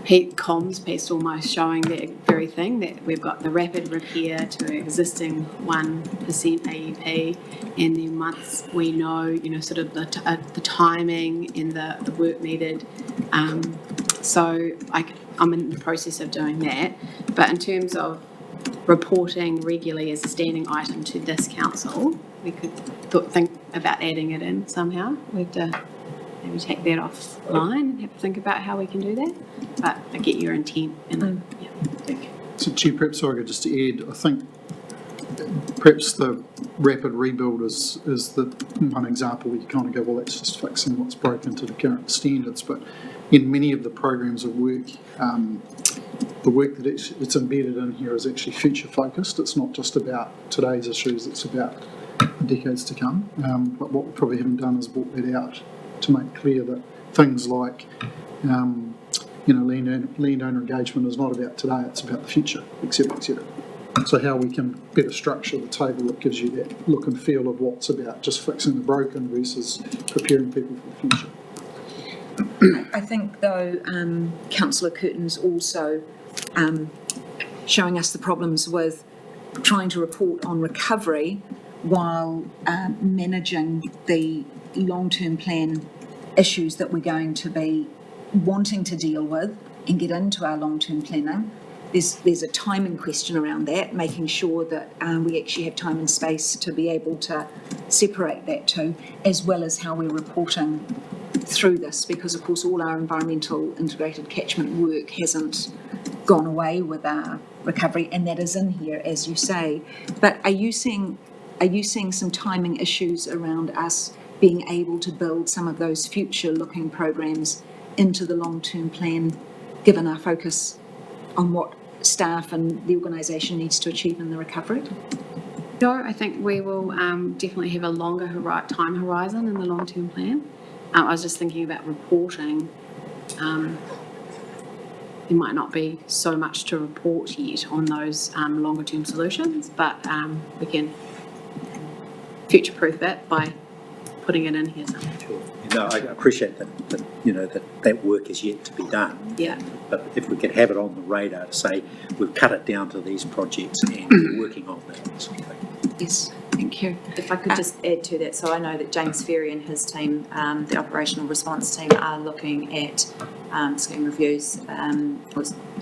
comms piece almost, showing that very thing, that we've got the rapid repair to existing 1% AUP, and then once we know, sort of the timing and the work needed. So I'm in the process of doing that. But in terms of reporting regularly as a standing item to this council, we could think about adding it in somehow. We have to maybe take that offline and have to think about how we can do that. But I get your intent. And yeah, thank you. So, Chair, perhaps I could just add, I think perhaps the rapid rebuild is the one example where you kind of go, well, that's just fixing what's broken to the current standards. But in many of the programs of work, the work that it's embedded in here is actually future focused. It's not just about today's issues, it's about decades to come. But what we probably haven't done is brought that out to make clear that things like landowner engagement is not about today, it's about the future, etc., etc. So how we can better structure the table that gives you that look and feel of what's about just fixing the broken versus preparing people for the future. I think, though, Councillor Curtin's also showing us the problems with trying to report on recovery while managing the long-term plan issues that we're going to be wanting to deal with and get into our long-term planning. There's a timing question around that, making sure that we actually have time and space to be able to separate that too, as well as how we're reporting through this, because of course all our environmental integrated catchment work hasn't gone away with our recovery, and that is in here, as you say. But are you seeing some timing issues around us being able to build some of those future-looking programs into the long-term plan, given our focus on what staff and the organisation needs to achieve in the recovery? No, I think we will definitely have a longer time horizon in the long-term plan. I was just thinking about reporting. There might not be so much to report yet on those longer-term solutions, but we can future-proof it by putting it in here somewhere. Sure. I appreciate that work is yet to be done. Yeah. But if we could have it on the radar to say we've cut it down to these projects and we're working on that sort of thing. Yes, thank you. If I could just add to that, so I know that James Ferry and his team, the operational response team, are looking at scheme reviews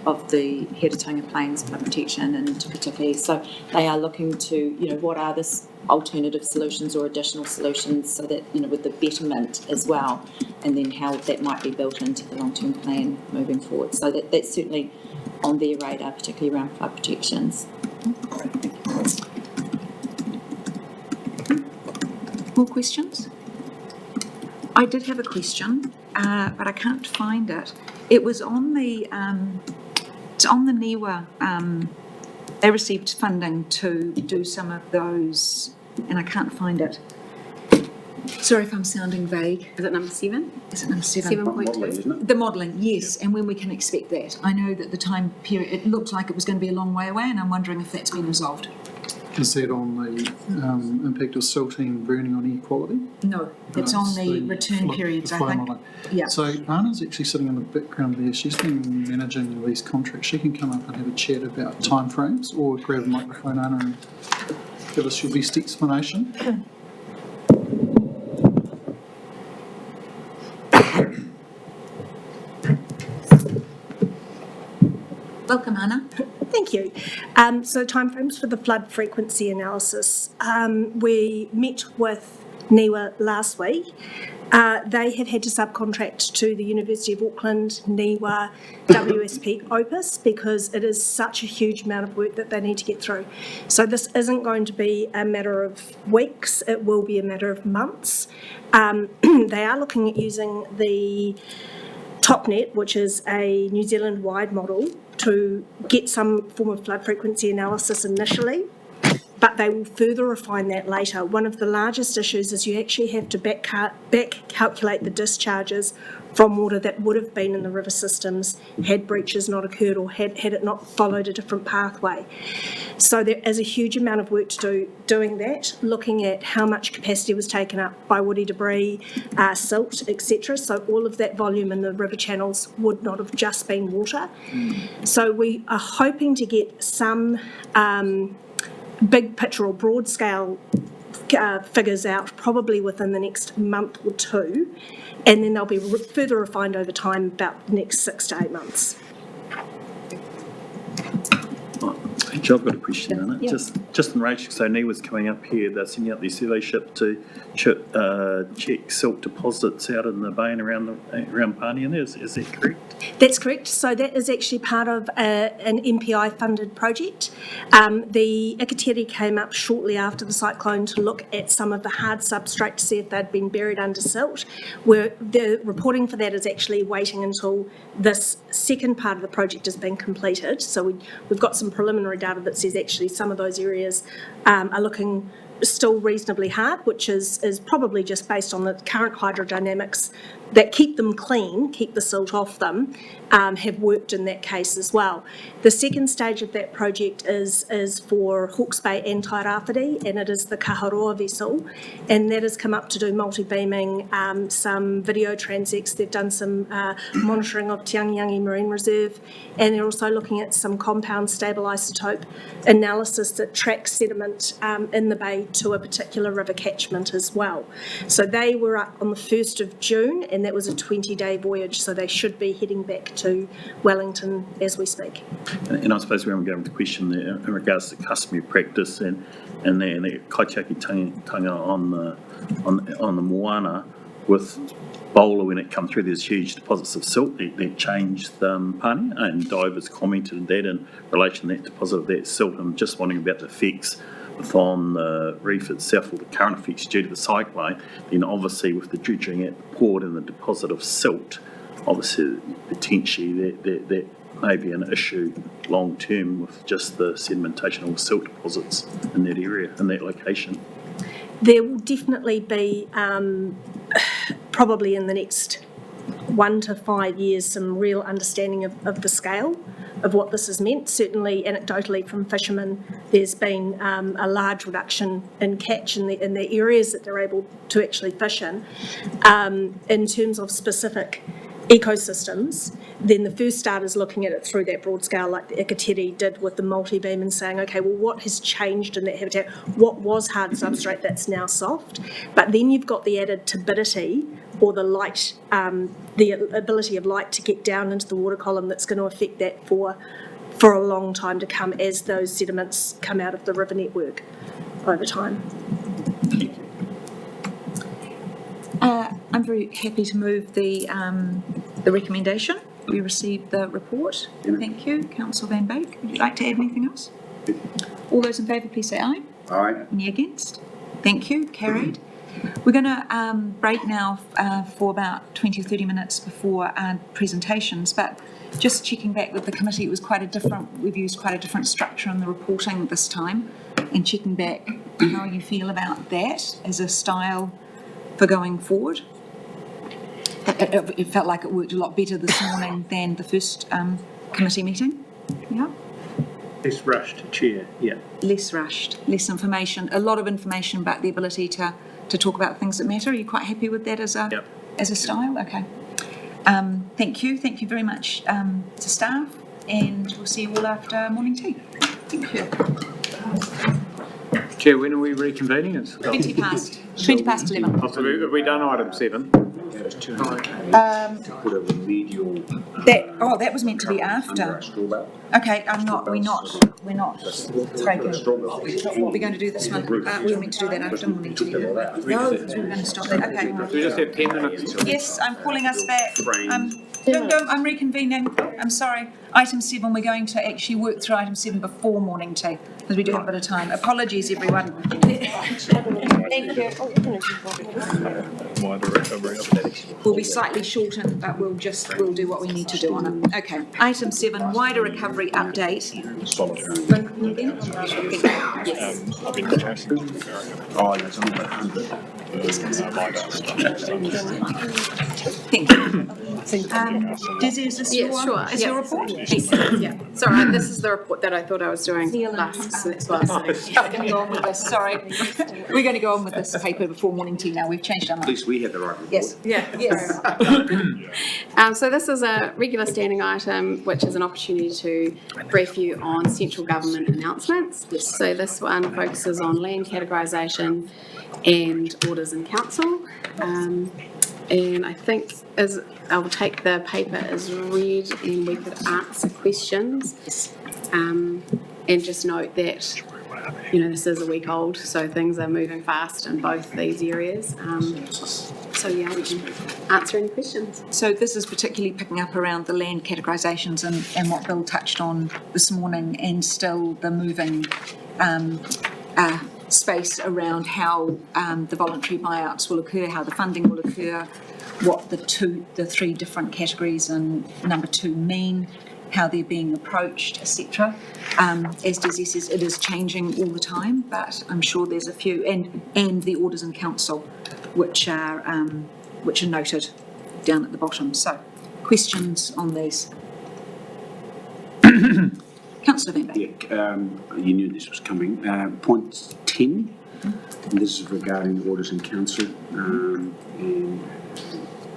of the Heretaunga Plains flood protection and Tukitiki. So they are looking to, what are the alternative solutions or additional solutions, so that, with the betterment as well, and then how that might be built into the long-term plan moving forward. So that's certainly on their radar, particularly around flood protections. More questions? I did have a question, but I can't find it. It was on the NIWA. They received funding to do some of those, and I can't find it. Sorry if I'm sounding vague. Is it number 7? Is it number 7? 7.2? The modelling, yes, and when we can expect that. I know that the time period, it looked like it was going to be a long way away, and I'm wondering if that's been resolved. Is that on the impact of silting burning on air quality? No, it's on the return periods, I think. Yeah. So Anna's actually sitting in the background there. She's been managing these contracts. She can come up and have a chat about timeframes, or grab a microphone, Anna, and give us your best explanation. Welcome, Anna. Thank you. So timeframes for the flood frequency analysis. We met with NIWA last week. They have had to subcontract to the University of Auckland, NIWA, WSP Opus, because it is such a huge amount of work that they need to get through. So this isn't going to be a matter of weeks, it will be a matter of months. They are looking at using the TopNet, which is a New Zealand-wide model, to get some form of flood frequency analysis initially, but they will further refine that later. One of the largest issues is you actually have to back calculate the discharges from water that would have been in the river systems had breaches not occurred or had it not followed a different pathway. So there is a huge amount of work to do doing that, looking at how much capacity was taken up by woody debris, silt, etc. So all of that volume in the river channels would not have just been water. So we are hoping to get some big picture or broad scale figures out probably within the next month or two, and then they'll be further refined over time, about the next 6 to 8 months. I've got a question on it. Yeah. Just in relation, so NIWA's coming up here, they're sending out these survey ship to check silt deposits out in the bay and around Pānia there. Is that correct? That's correct. So that is actually part of an MPI-funded project. The Ikateri came up shortly after the cyclone to look at some of the hard substrate to see if they'd been buried under silt. Where the reporting for that is actually waiting until this second part of the project has been completed. So we've got some preliminary data that says actually some of those areas are looking still reasonably hard, which is probably just based on the current hydrodynamics that keep them clean, keep the silt off them, have worked in that case as well. The second stage of that project is for Hawke's Bay and Tairāwhiti, and it is the Kaharoa vessel, and that has come up to do multi-beaming, some video transects. They've done some monitoring of Te Angiangi Marine Reserve, and they're also looking at some compound stable isotope analysis that tracks sediment in the bay to a particular river catchment as well. So they were up on the 1st of June, and that was a 20-day voyage, so they should be heading back to Wellington as we speak. And I suppose we haven't got into question there in regards to customary practice and the kaitiakitanga on the moana with Bowler when it come through. There's huge deposits of silt that changed Pānia, and divers commented on that in relation to that deposit of that silt. I'm just wondering about the effects on the reef itself, or the current effects due to the cyclone. Then obviously with the dredging at the port and the deposit of silt, obviously potentially that may be an issue long term with just the sedimentation or silt deposits in that area, in that location. There will definitely be, probably in the next 1 to 5 years, some real understanding of the scale of what this has meant. Certainly anecdotally from fishermen, there's been a large reduction in catch in the areas that they're able to actually fish in. In terms of specific ecosystems, then the first start is looking at it through that broad scale like the Ikateri did with the multi-beam, and saying, okay, well, what has changed in that habitat? What was hard substrate that's now soft? But then you've got the added turbidity, or the light, the ability of light to get down into the water column, that's going to affect that for a long time to come as those sediments come out of the river network over time. I'm very happy to move the recommendation. We received the report. Thank you. Councillor Van Beek, would you like to add anything else? All those in favour, please say aye. Aye. Any against? Thank you. Carried. We're going to break now for about 20 or 30 minutes before our presentations, but just checking back with the committee, we've used quite a different structure in the reporting this time, and checking back how you feel about that as a style for going forward. It felt like it worked a lot better this morning than the first committee meeting. Yeah. Less rushed, Chair, yeah. Less rushed, less information, a lot of information, but the ability to talk about things that matter. Are you quite happy with that as a style? Okay. Thank you very much to staff, and we'll see you all after morning tea. Thank you. Chair, when are we reconvening? It's 20 past 11. Have we done item 7? That was 200K to Um, put a remedial. that was meant to be Under after. our straw bale. Okay, we're not breaking. We're going to do this one, we were meant to do that after morning tea. No, because we were going to stop that, okay. We just have 10 minutes. Yes, I'm calling us back. Don't, I'm reconvening, I'm sorry. Item 7, we're going to actually work through item 7 before morning tea, because we do have a bit of time. Apologies, everyone. Thank you. Wider recovery update. We'll be slightly shortened, but we'll do what we need to do on it. Okay, item 7, wider recovery update. Solid. Yes. I've been contacted. Oh, that's on about 100. Thank you. Dizzy, is this Yeah, your, sure. is Yeah. your report? Yeah, sorry, this is the report that I thought I was doing last, so that's why I was sitting. We're going to go on with this, sorry. We're going to go on with this paper before morning tea now. We've changed our At mind. least we had the right report. Yes. Yes. So this is a regular standing item, which is an opportunity to brief you on central government announcements. So this one focuses on land categorisation and orders in council. And I think as I'll take the paper as read and we could answer questions. And just note that, this is a week old, so things are moving fast in both these areas. So yeah, we can answer any questions. So this is particularly picking up around the land categorisations and what Bill touched on this morning, and still the moving space around how the voluntary buyouts will occur, how the funding will occur, what the three different categories in number 2 mean, how they're being approached, etc. As Desi says, it is changing all the time, but I'm sure there's a few, and the orders in council, which are noted down at the bottom. So, questions on these? Councillor Van Beek. Yeah, you knew this was coming. Point 10, and this is regarding orders in council, and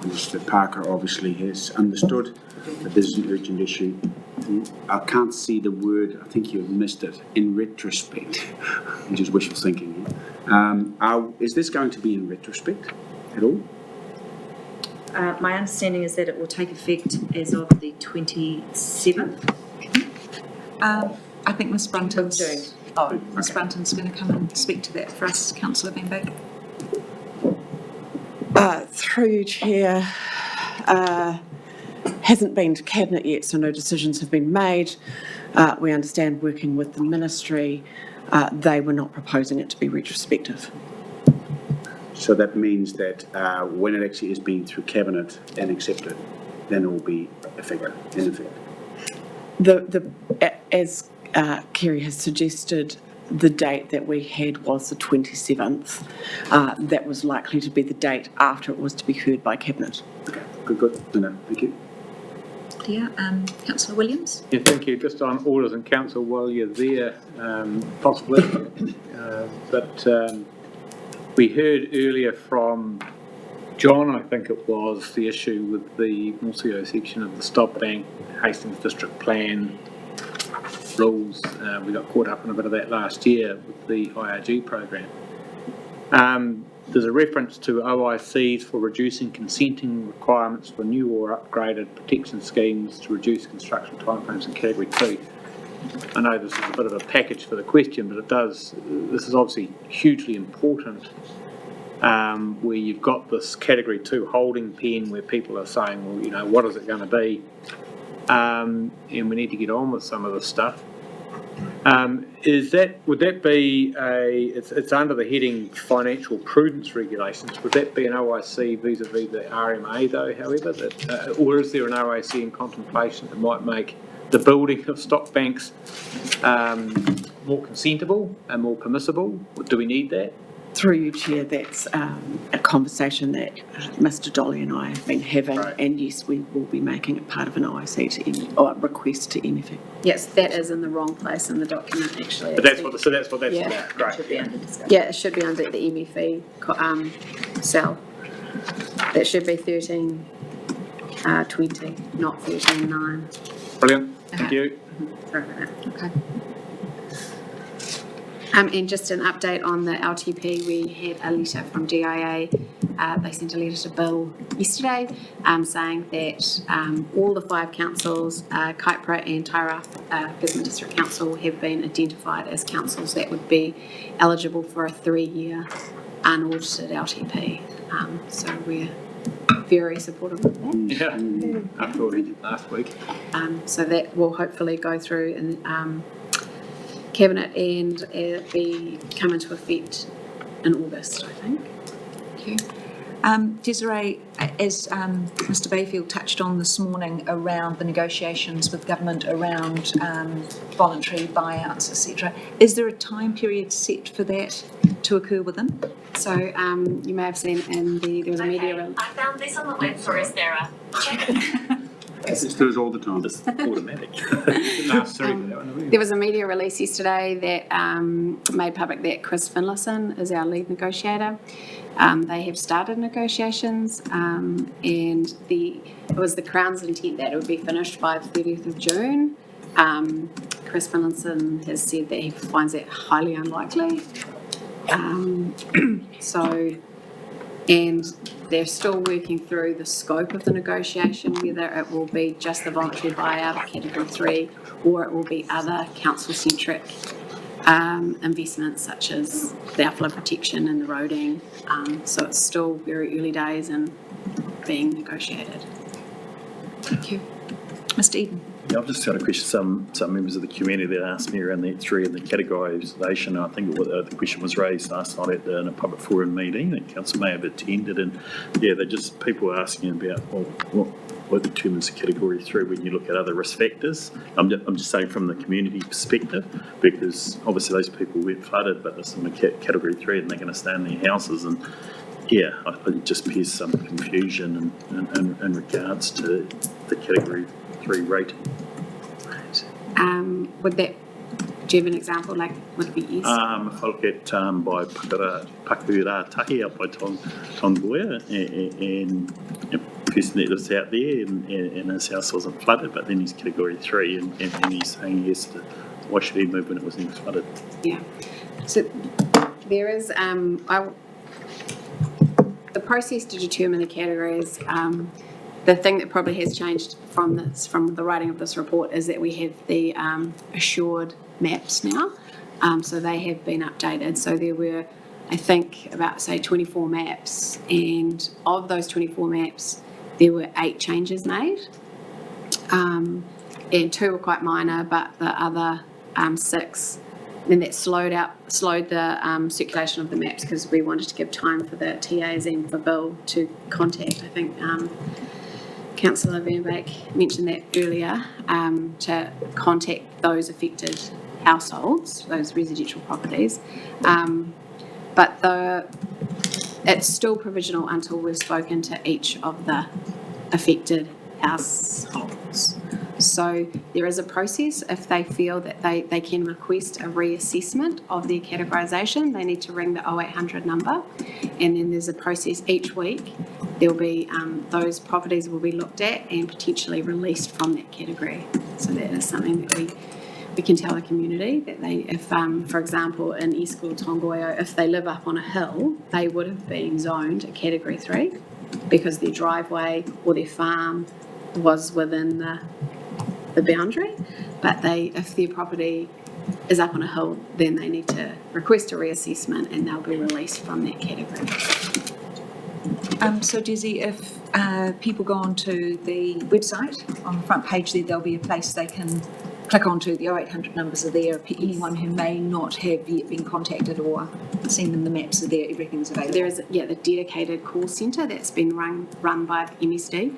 Mr. Parker obviously has understood that this is an urgent issue. I can't see the word, I think you've missed it, in retrospect, which is wishful thinking. Is this going to be in retrospect at all? My understanding is that it will take effect as of the 27th. I think Ms. Brunton's going to come and speak to that for us, Councillor Van Beek. Through you, Chair, hasn't been to Cabinet yet, so no decisions have been made. We understand, working with the Ministry, they were not proposing it to be retrospective. So that means that when it actually is being through Cabinet and accepted, then it will be in effect. As Kerry has suggested, the date that we had was the 27th. That was likely to be the date after it was to be heard by Cabinet. Okay, good. No, thank you. Yeah, Councillor Williams. Yeah, thank you. Just on orders in council while you're there, possibly. But we heard earlier from John, I think it was, the issue with the Mulsio section of the Stop Bank Hastings District Plan rules. We got caught up in a bit of that last year with the IRG program. There's a reference to OICs for reducing consenting requirements for new or upgraded protection schemes to reduce construction timeframes in Category 2. I know this is a bit of a package for the question, but this is obviously hugely important, where you've got this Category 2 holding pen where people are saying, well, what is it going to be? And we need to get on with some of this stuff. Would that be it's under the heading financial prudence regulations, would that be an OIC vis-a-vis the RMA though, however, or is there an OIC in contemplation that might make the building of stock banks more consentable and more permissible? Do we need that? Through you, Chair, that's a conversation that Mr. Dolly and I have been having, right. And yes, we will be making it part of an OIC or request to MFA. Yes, that is in the wrong place in the document, actually. But that's what that's about. Great. Should be under discussion. Yeah, it should be under the MFE cell. That should be 1320, not 13.9. Brilliant. Thank you. Sorry about that. Okay. And just an update on the LTP, we had a letter from DIA. They sent a letter to Bill yesterday saying that all the 5 councils, Kaipara and Taira Gisborne District Council, have been identified as councils that would be eligible for a 3-year unaudited LTP. So we're very supportive of that. Yeah, I thought it last week. So that will hopefully go through in Cabinet and come into effect in August, I think. Thank you. Desiree, as Mr Bayfield touched on this morning around the negotiations with government around voluntary buyouts, etc., is there a time period set for that to occur within? So you may have seen there was a media... I found this on the web for us, Sarah. This does all the time. It's automatic. There was a media release yesterday that made public that Chris Finlayson is our lead negotiator. They have started negotiations and it was the Crown's intent that it would be finished by the 30th of June. Chris Finlayson has said that he finds that highly unlikely. And they're still working through the scope of the negotiation, whether it will be just the voluntary buyout of Category 3 or it will be other council-centric investments such as the flood protection and the roading. So it's still very early days and being negotiated. Thank you. Mr Eden. Yeah, I've just got a question. Some members of the community that asked me around the 3 and the categorisation. I think the question was raised last night in a public forum meeting that council may have attended, and yeah, people were asking about what determines a category 3 when you look at other risk factors. I'm just saying from the community perspective, because obviously those people weren't flooded, but there's some category 3 and they're going to stay in their houses, and yeah, it just appears some confusion in regards to the category 3 rating. Do you have an example, like would it be east? If I look at by Pakuratahi up by Tongoia, and a person that lives out there and his house wasn't flooded, but then he's category 3 and he's saying yes to why should he move when it wasn't flooded? Yeah, so there is the process to determine the categories. The thing that probably has changed from the writing of this report is that we have the assured maps now. So they have been updated. So there were, I think, about, say, 24 maps. And of those 24 maps, there were 8 changes made. And 2 were quite minor, but the other 6, then that slowed the circulation of the maps because we wanted to give time for the TAs and for Bill to contact, I think, Councillor Van Beek mentioned that earlier, to contact those affected households, those residential properties. But it's still provisional until we've spoken to each of the affected households. So there is a process. If they feel that they can request a reassessment of their categorisation, they need to ring the 0800 number, and then there's a process each week. There'll be those properties will be looked at and potentially released from that category. So that is something that we can tell the community that if for example in Eastwood Tongoio, if they live up on a hill, they would have been zoned a category 3 because their driveway or their farm was within the boundary. But if their property is up on a hill, then they need to request a reassessment and they'll be released from that category. So Desi, if people go onto the website, on the front page there'll be a place they can click onto. The 0800 numbers are there. Anyone who may not have yet been contacted or seen them, the maps are there, everything's available. There is, the dedicated call centre that's been run by MSD,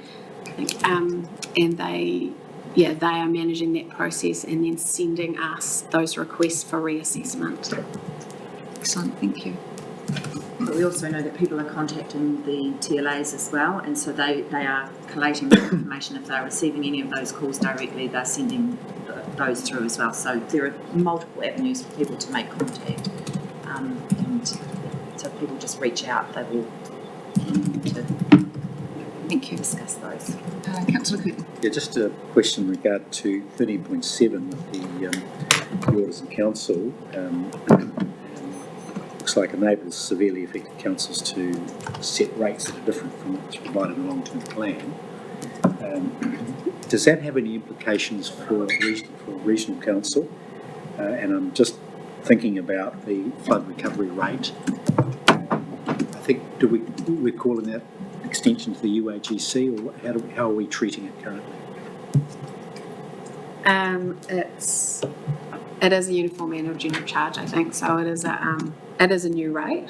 I think, and they are managing that process and then sending us those requests for reassessment. Excellent, thank you. But we also know that people are contacting the TLAs as well, and so they are collating that information. If they're receiving any of those calls directly, they're sending those through as well. So there are multiple avenues for people to make contact, and so if people just reach out, they will Thank you. Discuss those. Councillor Curtin. Yeah, just a question in regard to 13.7 of the Orders in Council. Looks like enables severely affected councils to set rates that are different from what's provided in a long-term plan. Does that have any implications for regional council? And I'm just thinking about the flood recovery rate. I think, we're calling that extension to the UAGC, or how are we treating it currently? It is a uniform annual general charge, I think, so it is a new rate.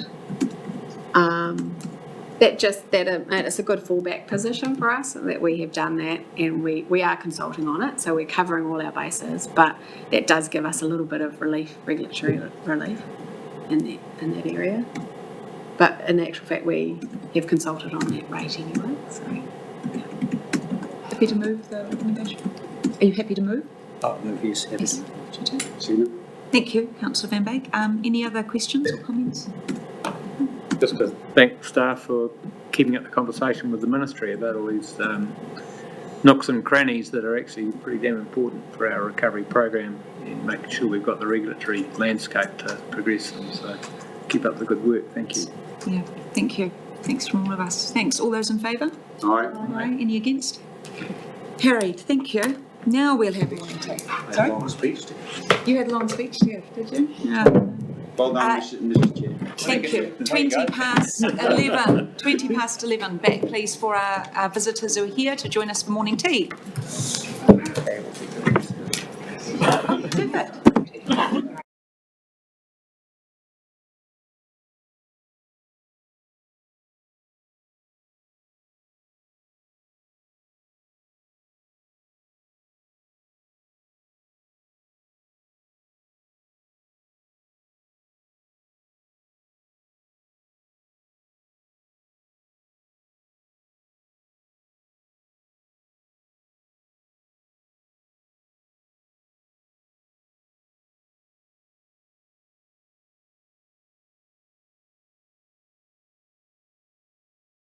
It's a good fallback position for us that we have done that, and we are consulting on it, so we're covering all our bases, but that does give us a little bit of regulatory relief in that area. But in actual fact, we have consulted on that rate anyway, so. Happy to move the recommendation? Are you happy to move? Oh, no, yes, happy Yes. to move. Thank you, Councillor Van Beek. Any other questions or comments? Just to thank staff for keeping up the conversation with the ministry about all these nooks and crannies that are actually pretty damn important for our recovery program, and making sure we've got the regulatory landscape to progress them. So keep up the good work. Thank you. Yeah, thank you. Thanks from all of us. Thanks. All those in favour? Aye. Aye. Any against? Carried. Thank you. Now we'll have morning tea. Sorry? Long speech. You had a long speech, did you? Yeah. Well done, Mr. Chair. Thank you. 20 past 11. 20 past 11. Back, please, for our visitors who are here to join us for morning tea. Perfect.